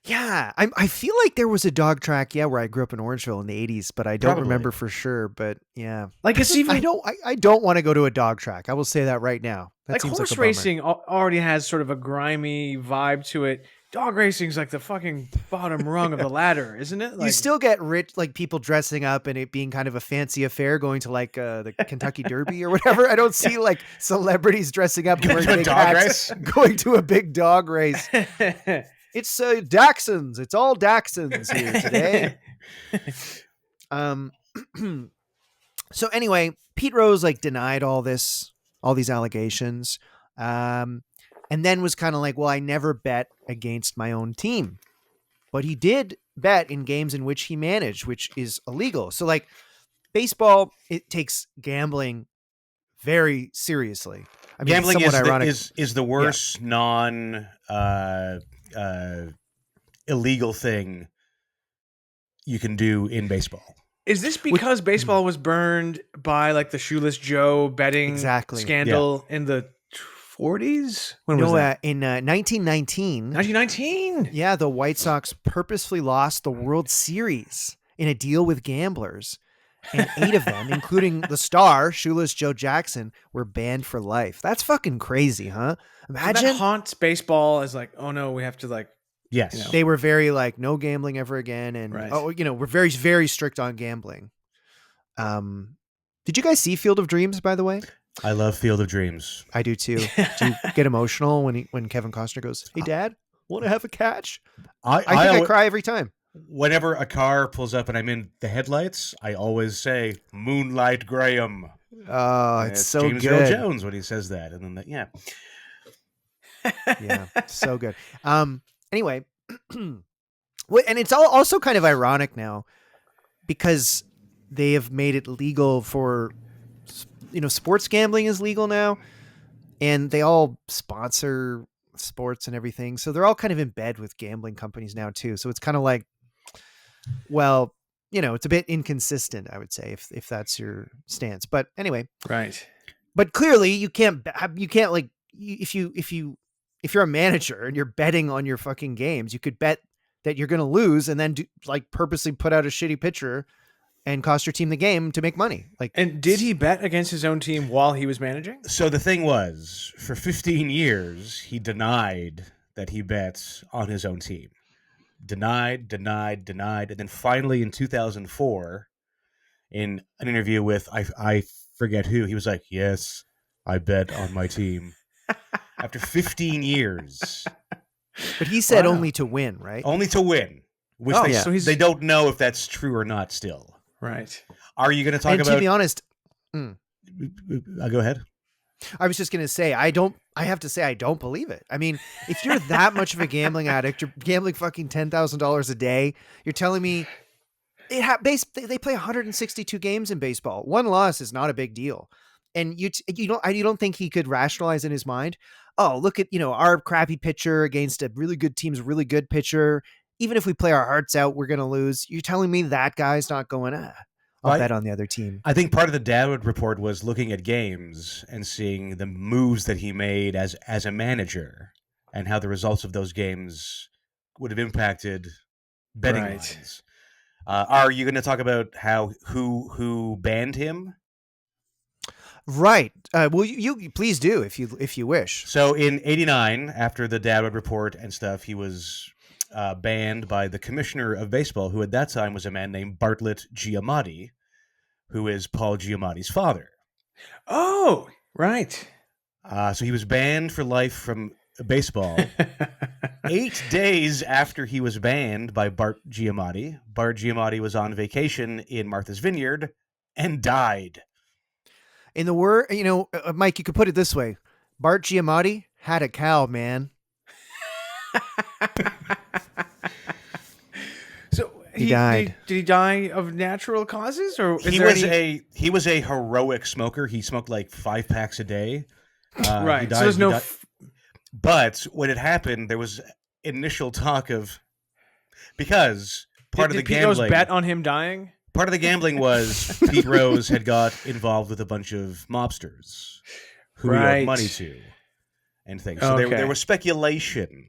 Yeah, I feel like there was a dog track, where I grew up in Orangeville in the 80s, but I don't Probably. remember for sure. But yeah, Like it's even I don't want to go to a dog track. I will say that right now. That like seems horse like a bummer. racing already has sort of a grimy vibe to it. Dog racing's like the fucking bottom rung of the ladder, isn't it? Like, You still get rich, like people dressing up and it being kind of a fancy affair, going to like the Kentucky Derby or whatever. I don't see like celebrities dressing up and wearing to a big dog hats, going to a big dog race. It's Dachshunds. It's all Dachshunds here today. So anyway, Pete Rose like denied all these allegations. And then was kind of like, well, I never bet against my own team, but he did bet in games in which he managed, which is illegal. So like baseball, it takes gambling very seriously. I mean, Gambling somewhat ironic. is the worst illegal thing you can do in baseball. is this because baseball was burned by like the Shoeless Joe betting scandal in the 40s? When was that? In 1919. 1919. Yeah, the White Sox purposefully lost the World Series in a deal with gamblers. And 8 of them, including the star, Shoeless Joe Jackson, were banned for life. That's fucking crazy, huh? Imagine. That haunts baseball as like, oh no, we have to like. Yes. You know. They were very like, no gambling ever again. And, we're very, very strict on gambling. Did you guys see Field of Dreams, by the way? I love Field of Dreams. I do too. Do you get emotional when Kevin Costner goes, "Hey, Dad, want to have a catch?" I think I cry every time. Whenever a car pulls up and I'm in the headlights, I always say "Moonlight Graham." Oh, it's so James good. Earl Jones when he says that, and then yeah, so good. Anyway, and it's also kind of ironic now because they have made it legal for. Sports gambling is legal now and they all sponsor sports and everything. So they're all kind of in bed with gambling companies now too. So it's kind of like, well, it's a bit inconsistent, I would say, if that's your stance. But anyway, right. But clearly you can't like, if you're a manager and you're betting on your fucking games, you could bet that you're going to lose and then purposely put out a shitty pitcher and cost your team the game to make money. And did he bet against his own team while he was managing? So the thing was, for 15 years, he denied that he bet on his own team. Denied. And then finally in 2004, in an interview with, I forget who, he was like, yes, I bet on my team. After 15 years. But he said only to win, right? Only to win. Which they don't know if that's true or not still. Right. Are you going to talk about... to be honest... Go ahead. I was just going to say, I have to say, I don't believe it. I mean, if you're that much of a gambling addict, you're gambling fucking $10,000 a day, you're telling me they play 162 games in baseball. One loss is not a big deal. And you don't think he could rationalize in his mind, oh, look at, our crappy pitcher against a really good team's really good pitcher. Even if we play our hearts out, we're going to lose. You're telling me that guy's not going, I'll bet on the other team. I think part of the Dad report was looking at games and seeing the moves that he made as a manager and how the results of those games would have impacted betting lines. Are you going to talk about who banned him? Right. Well, you please do if you wish. So in '89, after the Dad report and stuff, he was banned by the commissioner of baseball, who at that time was a man named Bartlett Giamatti, who is Paul Giamatti's father. Oh, right. So he was banned for life from baseball. 8 days after he was banned by Bart Giamatti was on vacation in Martha's Vineyard and died. In the word, Mike, you could put it this way: Bart Giamatti had a cow, man. So He died. Did he die of natural causes, or is He there was any... he was a heroic smoker. He smoked like 5 packs a day. Right. He died, So there's no. but when it happened, there was initial talk of because part of the did Pete Rose gambling bet on him dying? Part of the gambling was Pete Rose had got involved with a bunch of mobsters who he owed money to and things. So there was speculation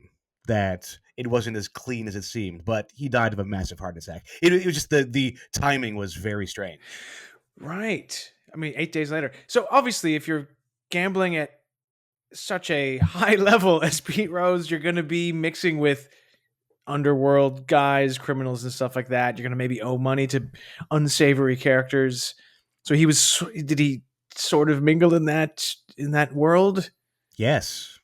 that it wasn't as clean as it seemed, but he died of a massive heart attack. It was just the timing was very strange. Right. I mean, 8 days later. So obviously, if you're gambling at such a high level as Pete Rose, you're going to be mixing with underworld guys, criminals and stuff like that. You're going to maybe owe money to unsavory characters. So did he sort of mingle in that world? Yes.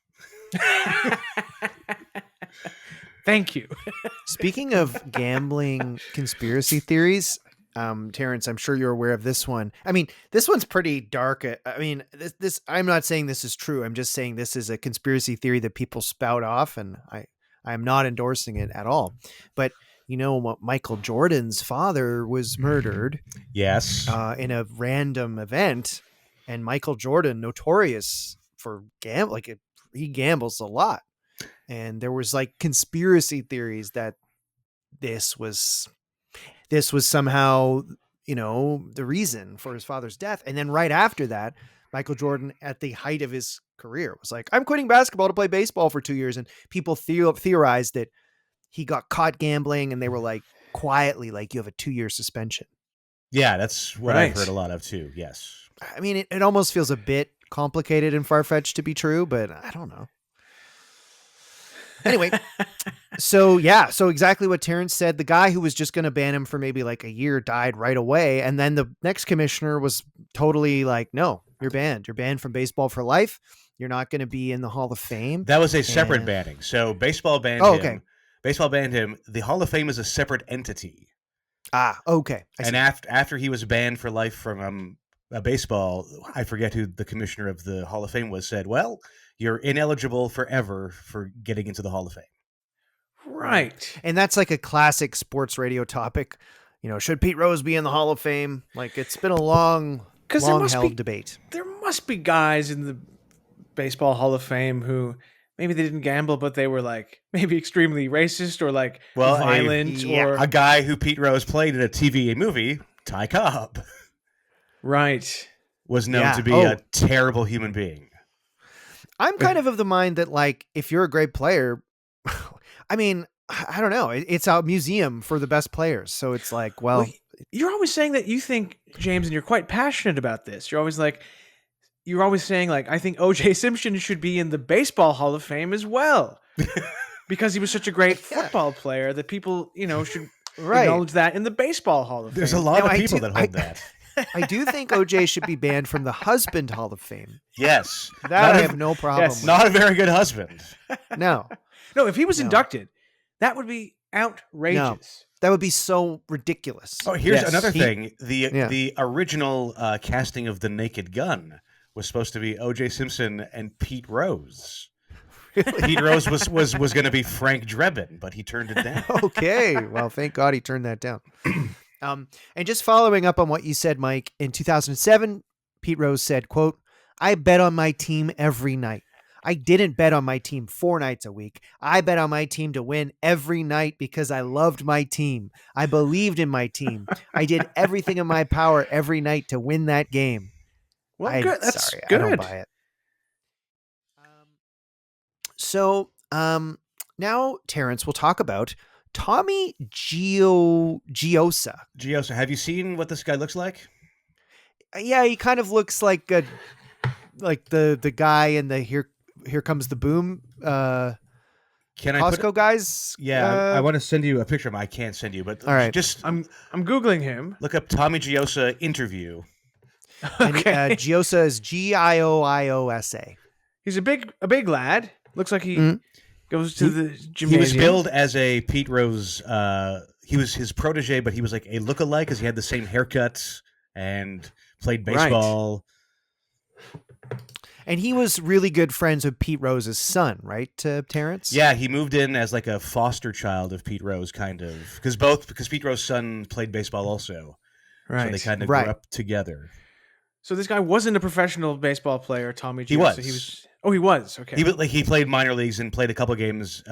Thank you. Speaking of gambling conspiracy theories, Terrance, I'm sure you're aware of this one. I mean, this one's pretty dark. I mean, this I'm not saying this is true. I'm just saying this is a conspiracy theory that people spout off, and I'm not endorsing it at all. But Michael Jordan's father was murdered. Yes. In a random event, and Michael Jordan, notorious for gambling, he gambles a lot. And there was like conspiracy theories that this was somehow, the reason for his father's death. And then right after that, Michael Jordan, at the height of his career, was like, I'm quitting basketball to play baseball for 2 years. And people theorized that he got caught gambling, and they were like, quietly, like, you have a 2-year suspension. Yeah, that's what I've heard a lot of too. Yes. I mean, it almost feels a bit complicated and far-fetched to be true, but I don't know. Anyway, so exactly what Terrance said. The guy who was just going to ban him for maybe like a year died right away. And then the next commissioner was totally like, no, you're banned. You're banned from baseball for life. You're not going to be in the Hall of Fame. That was a separate banning. So baseball banned him. Okay. Baseball banned him. The Hall of Fame is a separate entity. Ah, okay. And after he was banned for life from baseball, I forget who the commissioner of the Hall of Fame was, said, well, you're ineligible forever for getting into the Hall of Fame. Right. And that's like a classic sports radio topic. Should Pete Rose be in the Hall of Fame? Like, it's been a long-held debate. There must be guys in the Baseball Hall of Fame who maybe they didn't gamble, but they were like maybe extremely racist or like violent. Or a guy who Pete Rose played in a TV movie, Ty Cobb. Right. Was known to be a terrible human being. I'm kind of the mind that, like, if you're a great player, I mean, I don't know. It's a museum for the best players. So it's like, well, you're always saying that you think, James, and you're quite passionate about this. You're always saying, like, I think O.J. Simpson should be in the Baseball Hall of Fame as well. Because he was such a great football player that people, should acknowledge that in the Baseball Hall of Fame. There's a lot of people that hold that. I do think OJ should be banned from the Husband Hall of Fame. Yes. That I have no problem with. Not a very good husband. No. No, if he was inducted, that would be outrageous. No, that would be so ridiculous. Oh, here's another thing. The original casting of The Naked Gun was supposed to be O.J. Simpson and Pete Rose. Really? Pete Rose was going to be Frank Drebin, but he turned it down. Okay. Well, thank God he turned that down. And just following up on what you said, Mike, in 2007, Pete Rose said, quote, I bet on my team every night. I didn't bet on my team 4 nights a week. I bet on my team to win every night because I loved my team. I believed in my team. I did everything in my power every night to win that game. Well, good. That's good. I don't buy it. So now, Terrance, we'll talk about Tommy Giosa. Giosa, have you seen what this guy looks like? Yeah, he kind of looks like the guy in the Here Comes the Boom Costco guys. Yeah, I want to send you a picture of him. I can't send you, but all right. Just I'm googling him. Look up Tommy Giosa interview. Okay. And, Giosa is Giooisa. He's a big lad. Looks like he Mhm. goes to the gymnasium. He was billed as a Pete Rose. He was his protege, but he was like a lookalike because he had the same haircut and played Right. baseball. And he was really good friends with Pete Rose's son, right, Terrance? Yeah, he moved in as like a foster child of Pete Rose, kind of, because Pete Rose's son played baseball also, Right. so they kind of Right. grew up together. So this guy wasn't a professional baseball player, Tommy Giosa. He was. He was. Oh, he was. Okay. He played minor leagues and played a couple games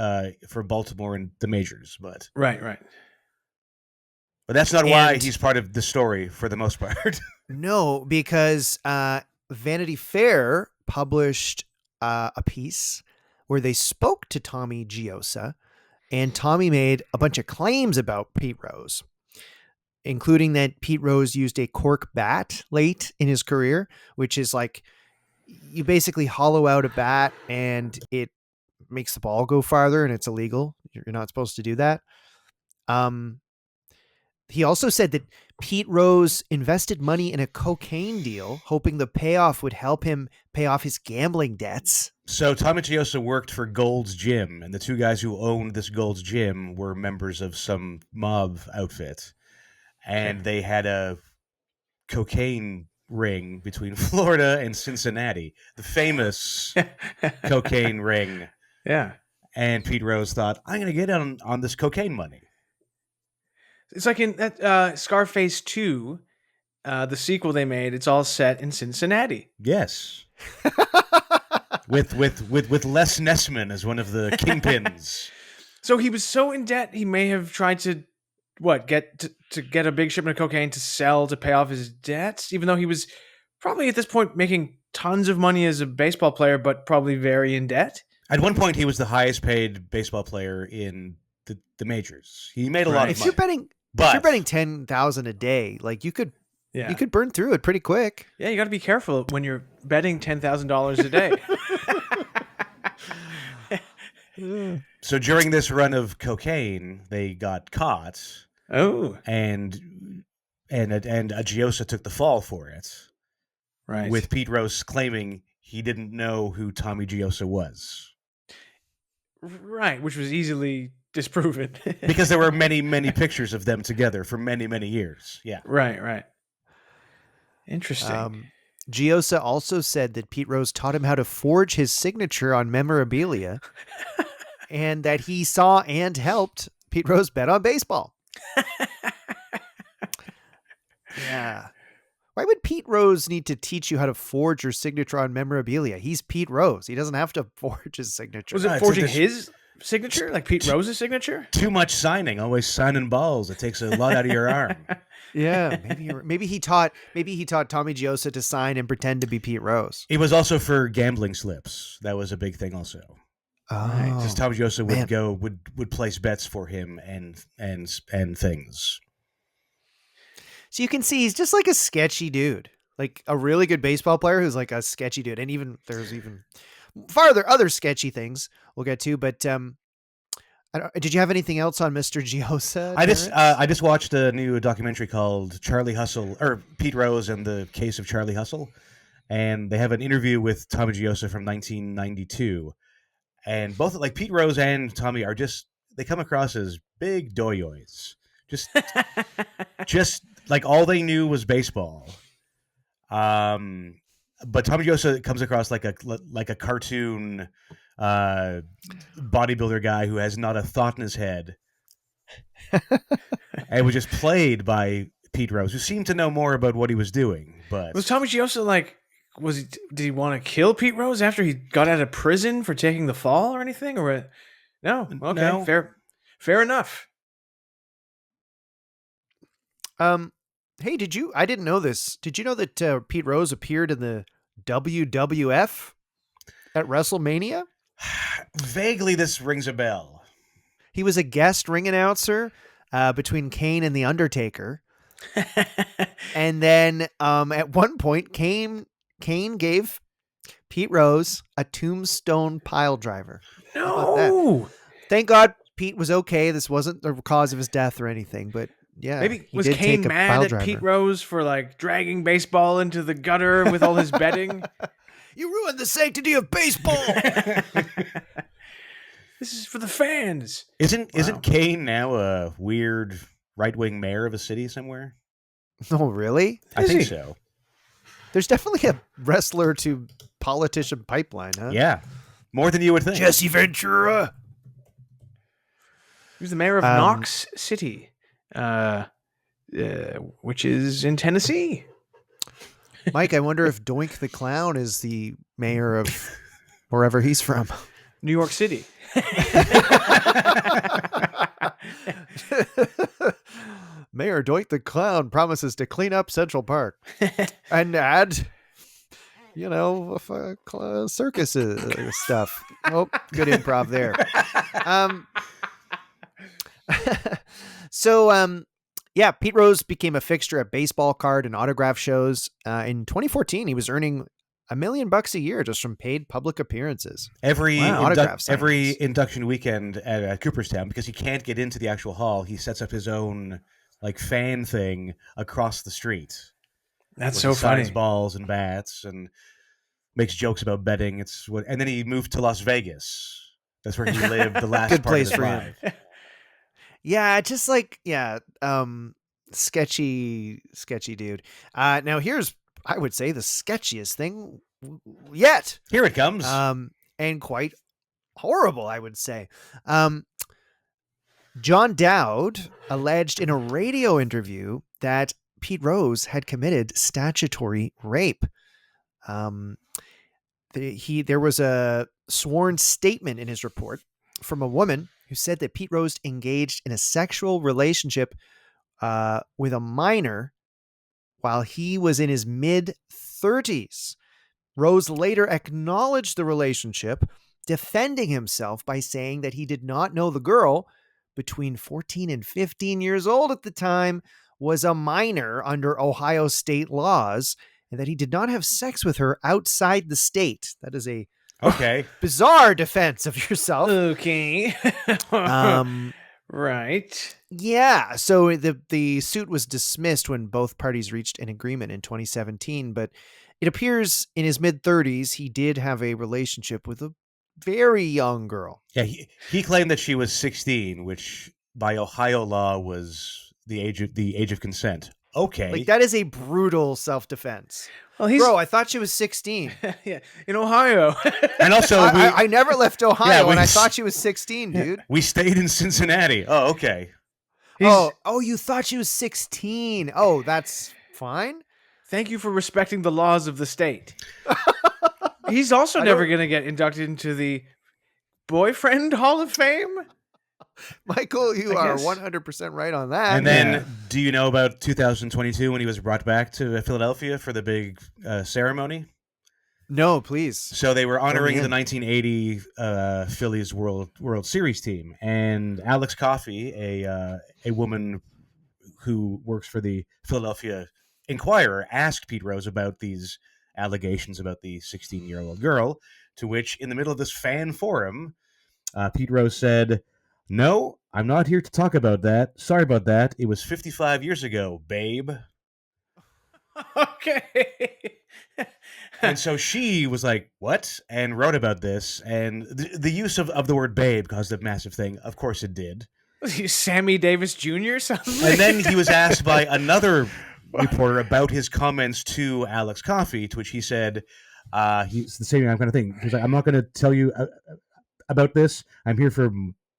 for Baltimore in the majors, but Right. that's not why And- he's part of the story for the most part. No, because Vanity Fair published a piece where they spoke to Tommy Giosa, and Tommy made a bunch of claims about Pete Rose, including that Pete Rose used a cork bat late in his career, which is like you basically hollow out a bat and it makes the ball go farther, and it's illegal. You're not supposed to do that. He also said that Pete Rose invested money in a cocaine deal, hoping the payoff would help him pay off his gambling debts. So Tommy Giosa worked for Gold's Gym, and the two guys who owned this Gold's Gym were members of some mob outfit, and they had a cocaine ring between Florida and Cincinnati, the famous cocaine ring. Yeah. And Pete Rose thought, I'm going to get on this cocaine money. It's like in that Scarface 2, the sequel they made. It's all set in Cincinnati. Yes. with Les Nessman as one of the kingpins. So he was so in debt, he may have tried to get a big shipment of cocaine to sell to pay off his debts, even though he was probably at this point making tons of money as a baseball player, but probably very in debt. At one point, he was the highest paid baseball player in the majors. He made a lot of If money. you're betting 10,000 a day, like you could burn through it pretty quick. Yeah, you got to be careful when you're betting $10,000 a day. So during this run of cocaine, they got caught. Oh, and Giosa took the fall for it. right. With Pete Rose claiming he didn't know who Tommy Giosa was. Right, which was easily disproven. Because there were many, many pictures of them together for many, many years. Yeah. Right. Interesting. Giosa also said that Pete Rose taught him how to forge his signature on memorabilia and that he saw and helped Pete Rose bet on baseball. Yeah. Why would Pete Rose need to teach you how to forge your signature on memorabilia? He's Pete Rose. He doesn't have to forge his signature. Was it forging his signature, like Pete Rose's signature? Too much signing, always signing balls. It takes a lot out of your arm. Yeah, maybe he taught Tommy Giosa to sign and pretend to be Pete Rose. It was also for gambling slips. That was a big thing also. Oh, Because Tommy Giosa man. would place bets for him and things. So you can see he's just like a sketchy dude, like a really good baseball player who's like a sketchy dude. And there's even other sketchy things we'll get to. But did you have anything else on Mr. Giosa? I just watched a new documentary called Charlie Hustle, or Pete Rose and the Case of Charlie Hustle, and they have an interview with Tommy Giosa from 1992, and both like Pete Rose and Tommy they come across as big doyoys, just like all they knew was baseball. But Tommy Giosa comes across like a cartoon bodybuilder guy who has not a thought in his head, and was just played by Pete Rose, who seemed to know more about what he was doing. But Was Tommy Giosa like? Did he want to kill Pete Rose after he got out of prison for taking the fall or anything? Or no? Okay, No. fair enough. Hey, I didn't know this. Did you know that Pete Rose appeared in the WWF at WrestleMania? vaguely, this rings a bell. He was a guest ring announcer between Kane and The Undertaker. And then at one point, Kane gave Pete Rose a tombstone pile driver. How about that? No. Thank God Pete was okay. This wasn't the cause of his death or anything, but yeah. Maybe he was did Kane take a mad pile at driver. Pete Rose for like dragging baseball into the gutter with all his betting? You ruined the sanctity of baseball. This is for the fans. Isn't Kane now a weird right wing mayor of a city somewhere? Oh, really? I Is think he? so. There's definitely a wrestler to politician pipeline, huh? Yeah, more than you would think. Jesse Ventura. He was the mayor of Knox City, which is in Tennessee. Mike, I wonder if Doink the Clown is the mayor of wherever he's from. New York City. Mayor Doink the Clown promises to clean up Central Park and add, circus stuff. Oh, good improv there. Yeah, Pete Rose became a fixture at baseball card and autograph shows. In 2014, he was earning $1 million a year just from paid public appearances. Every Autograph every signings. induction weekend at Cooperstown, because he can't get into the actual hall, he sets up his own like fan thing across the street. That's where so he signs funny. balls and bats and makes jokes about betting. And then he moved to Las Vegas. That's where he lived the last Good part place of his for him. life. Yeah, just sketchy dude. Now here's, I would say, the sketchiest thing yet. Here it comes. And quite horrible, I would say. John Dowd alleged in a radio interview that Pete Rose had committed statutory rape. There was a sworn statement in his report from a woman who said that Pete Rose engaged in a sexual relationship with a minor while he was in his mid-30s. Rose later acknowledged the relationship, defending himself by saying that he did not know the girl, between 14 and 15 years old at the time, was a minor under Ohio state laws, and that he did not have sex with her outside the state. That is a Okay. bizarre defense of yourself. Okay. Right. Yeah, so the suit was dismissed when both parties reached an agreement in 2017, but it appears in his mid-30s he did have a relationship with a very young girl. Yeah, he claimed that she was 16, which by Ohio law was the age of consent. Okay. Like, that is a brutal self-defense. Well, he's Bro, I thought she was 16. yeah, in Ohio. And also, I never left Ohio, Yeah, we- and I thought she was 16, dude. we stayed in Cincinnati. Oh, okay. Oh, you thought she was 16. Oh, that's fine. Thank you for respecting the laws of the state. He's also never going to get inducted into the Boyfriend Hall of Fame. Michael, you I are guess. 100% right on that. And then, Yeah. do you know about 2022 when he was brought back to Philadelphia for the big ceremony? No, please. So they were honoring in. the 1980 Phillies World Series team, and Alex Coffey, a woman who works for the Philadelphia Inquirer, asked Pete Rose about these allegations about the 16-year-old girl. To which, in the middle of this fan forum, Pete Rose said, "No, I'm not here to talk about that. Sorry about that. It was 55 years ago, babe." Okay. And so she was like, "What?" and wrote about this. And the use of the word babe caused a massive thing. Of course it did. Sammy Davis Jr. Something. And then he was asked by another reporter about his comments to Alex Coffey, to which he said, he's the same kind of thing. He's like, "I'm not going to tell you about this. I'm here for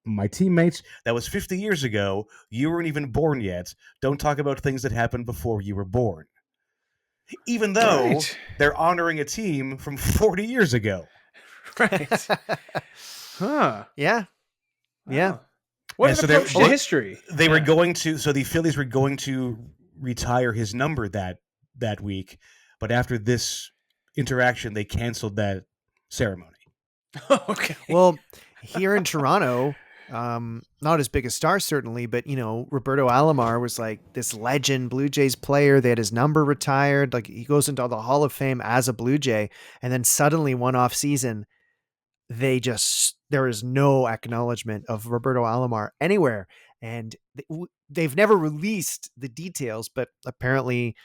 my teammates. That was 50 years ago. You weren't even born yet. Don't talk about things that happened before you were born." Even though Right. they're honoring a team from 40 years ago. Right. Huh. Yeah. Yeah. Oh. What And an so they're- approach to history. They were going to, so the Phillies were going to retire his number that week, but after this interaction, they canceled that ceremony. Okay. Well, here in Toronto, not as big a star certainly, but Roberto Alomar was like this legend Blue Jays player. They had his number retired. Like, he goes into the Hall of Fame as a Blue Jay, and then suddenly one off season, there is no acknowledgement of Roberto Alomar anywhere, and they've never released the details, but apparently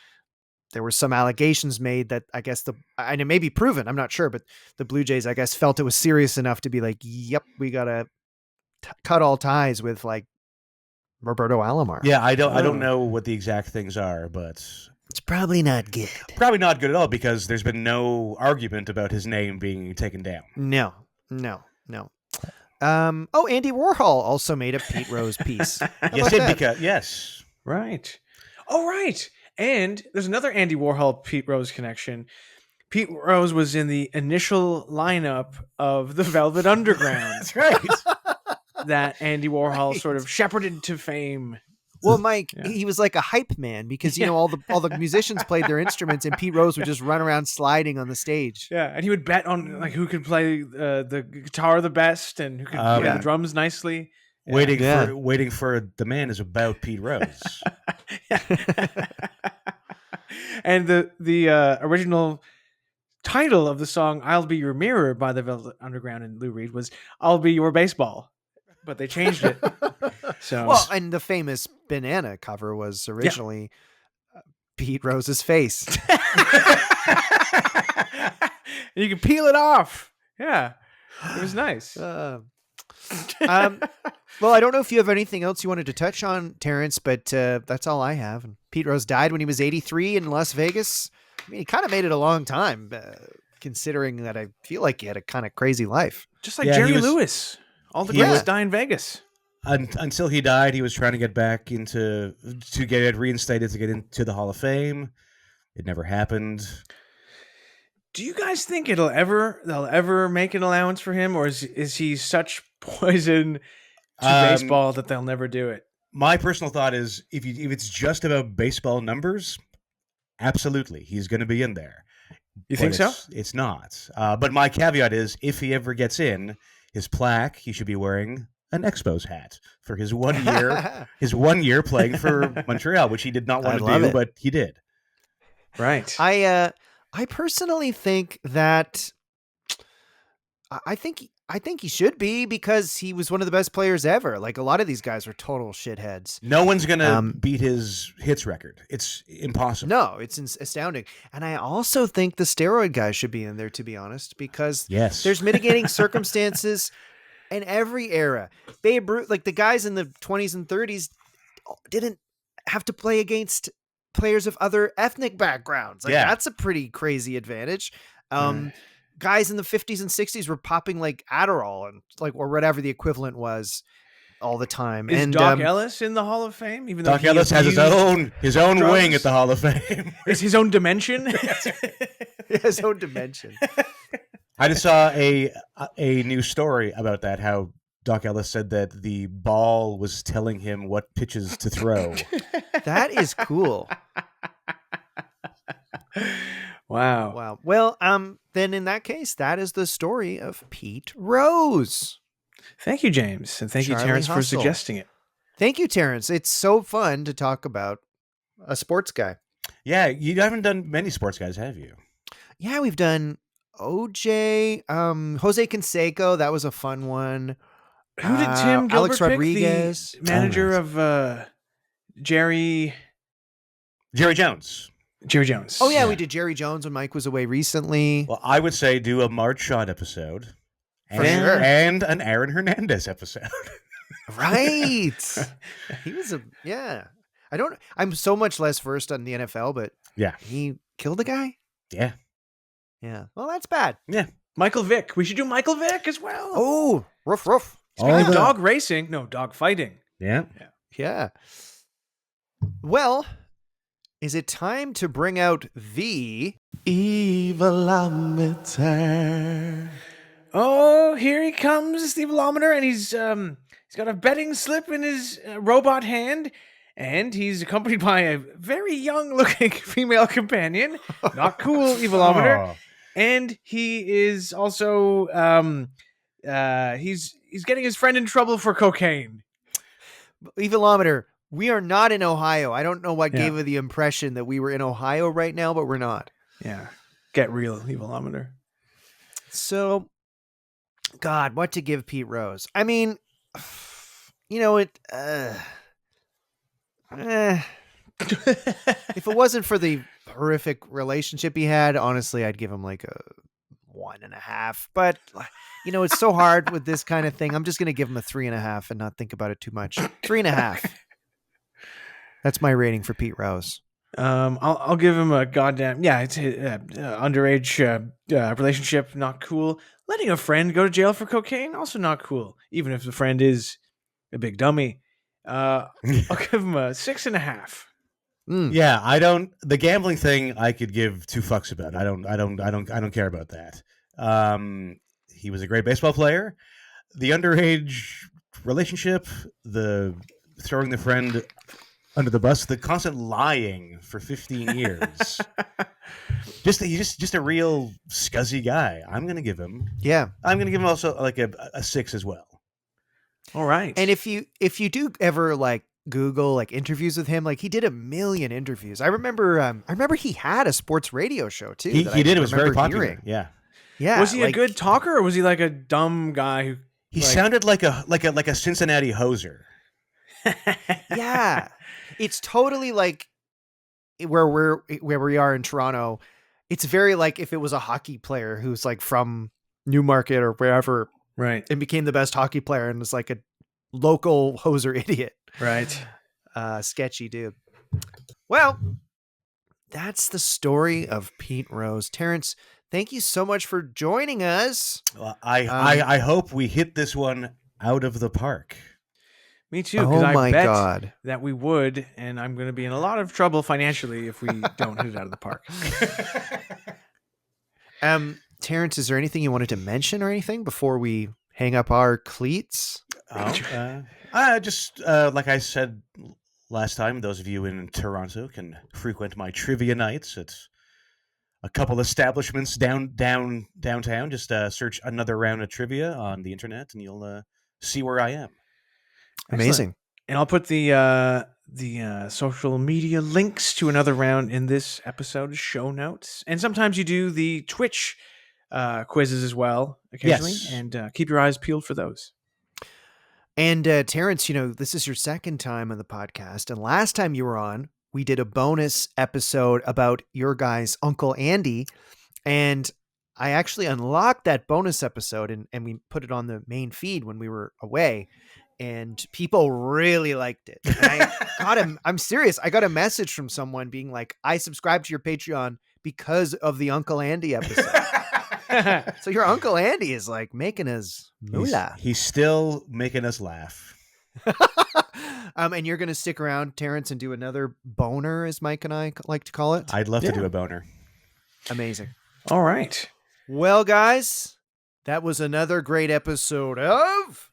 there were some allegations made that I guess and it may be proven, I'm not sure, but the Blue Jays, I guess, felt it was serious enough to be like, yep, we got to cut all ties with like Roberto Alomar. Yeah, I don't Oh. know what the exact things are, but It's probably not good. probably not good at all because there's been no argument about his name being taken down. No. Andy Warhol also made a Pete Rose piece. Yes, it because yes. Right. Oh, right. And there's another Andy Warhol Pete Rose connection. Pete Rose was in the initial lineup of the Velvet Underground That's right. that Andy Warhol Right. sort of shepherded to fame. Well, Mike, Yeah. he was like a hype man because you know all the musicians played their instruments, and Pete Rose would just run around sliding on the stage. Yeah, and he would bet on like who could play the guitar the best and who could play Yeah. the drums nicely. Waiting for the Man is about Pete Rose. And the original title of the song "I'll Be Your Mirror" by the Velvet Underground and Lou Reed was "I'll Be Your Baseball," but they changed it. So Well, and the famous Banana cover was originally Pete Rose's face. you can peel it off. Yeah, it was nice. Well, I don't know if you have anything else you wanted to touch on, Terrance, but that's all I have. And Pete Rose died when he was 83 in Las Vegas. I mean, he kind of made it a long time, considering that I feel like he had a kind of crazy life. Just like Yeah, Jerry he was- Lewis. All the he greats was- die in Vegas. Until he died, he was trying to get back to get it reinstated to get into the Hall of Fame. It never happened. Do you guys think they'll ever make an allowance for him, or is he such poison to baseball that they'll never do it? My personal thought is if it's just about baseball numbers, absolutely, he's going to be in there. You think so? It's not. But my caveat is if he ever gets in, his plaque, he should be wearing an Expos hat for his 1 year his 1 year playing for Montreal, which he did not want I to love do, it. but he did. Right. I personally think that I think he should be because he was one of the best players ever. Like a lot of these guys are total shitheads. No one's going to beat his hits record. It's impossible. No, it's astounding. And I also think the steroid guys should be in there, to be honest, because Yes. there's mitigating circumstances in every era. Babe Ruth, like the guys in the 20s and 30s didn't have to play against players of other ethnic backgrounds. Like Yeah. that's a pretty crazy advantage. Guys in the 50s and 60s were popping like Adderall and like or whatever the equivalent was all the time. Is and Doc Ellis in the Hall of Fame? Even though Doc he Ellis has his abused own drugs? wing at the Hall of Fame. Is his own dimension? his own dimension. I just saw a new story about that. How Doc Ellis said that the ball was telling him what pitches to throw. That is cool. Wow. Wow. Well, then in that case, that is the story of Pete Rose. Thank you, James, and thank you, Charlie Terrance, for Hustle. suggesting it. Thank you, Terrance. It's so fun to talk about a sports guy. Yeah, you haven't done many sports guys, have you? Yeah, we've done OJ, Jose Canseco. That was a fun one. Who did Tim Gilbert Alex pick? Rodriguez. The manager nice. of Jerry Jones. Jones. Oh, yeah, Yeah. we did Jerry Jones when Mike was away recently. Well, I would say do a Marge Shot episode. For sure. And an Aaron Hernandez episode. Right. He was I'm so much less versed on the NFL, but Yeah. he killed a guy. Yeah. Yeah. Well, that's bad. Michael Vick. We should do Michael Vick as well. Oh, roof. Speaking all of the- dog racing, no, dog fighting. Yeah. Yeah. Well, is it time to bring out the Evilometer. Oh, here he comes, the velometer, and he's got a betting slip in his robot hand, and he's accompanied by a very young-looking female companion. Not cool, evilometer. Oh. And he is also he's getting his friend in trouble for cocaine. Evilometer? We are not in Ohio. I don't know what Yeah. gave you the impression that we were in Ohio right now, but we're not. Yeah, get real, evilometer. So, God, what to give Pete Rose? I mean, you know, if it wasn't for the horrific relationship he had, honestly, I'd give him like a 1.5. But it's so hard with this kind of thing. I'm just gonna give him a 3.5 and not think about it too much. 3.5. That's my rating for Pete Rose. I'll give him a goddamn it's a underage relationship, not cool. Letting a friend go to jail for cocaine, also not cool. Even if the friend is a big dummy, I'll give him a 6.5. Yeah, the gambling thing I could give two fucks about. I don't care about that. He was a great baseball player. The underage relationship, the throwing the friend under the bus, the constant lying for 15 years. just a real scuzzy guy. I'm gonna give him also like a 6 as well. All right. And if you do ever like Google like interviews with him, like he did a million interviews. I remember he had a sports radio show too. He did. It was very popular. Hearing. Yeah. Yeah. Was he a good talker, or was he like a dumb guy who? He sounded like a Cincinnati hoser. Yeah, it's totally like where we are in Toronto. It's very like if it was a hockey player who's like from Newmarket or wherever, right, and became the best hockey player and was like a local hoser idiot. Right. Sketchy dude. Well, that's the story of Pete Rose. Terrance, thank you so much for joining us. Well, I hope we hit this one out of the park. Me too, because I bet God. that we would, and I'm going to be in a lot of trouble financially if we don't hit it out of the park. Terrance, is there anything you wanted to mention or anything before we hang up our cleats? Just like I said last time, those of you in Toronto can frequent my trivia nights. It's a couple establishments downtown. Just search Another Round of Trivia on the internet, and you'll see where I am. Amazing. Excellent. And I'll put the social media links to Another Round in this episode's show notes. And sometimes you do the Twitch quizzes as well, occasionally. Yes. And keep your eyes peeled for those. And Terrance, this is your second time on the podcast. And last time you were on, we did a bonus episode about your guy's Uncle Andy. And I actually unlocked that bonus episode and we put it on the main feed when we were away. And people really liked it. And I'm serious. I got a message from someone being like, I subscribed to your Patreon because of the Uncle Andy episode. So your Uncle Andy is like making us moolah. He's still making us laugh. And you're going to stick around, Terrance, and do another boner, as Mike and I like to call it. I'd love to do a boner. Amazing. All right. Well, guys, that was another great episode of...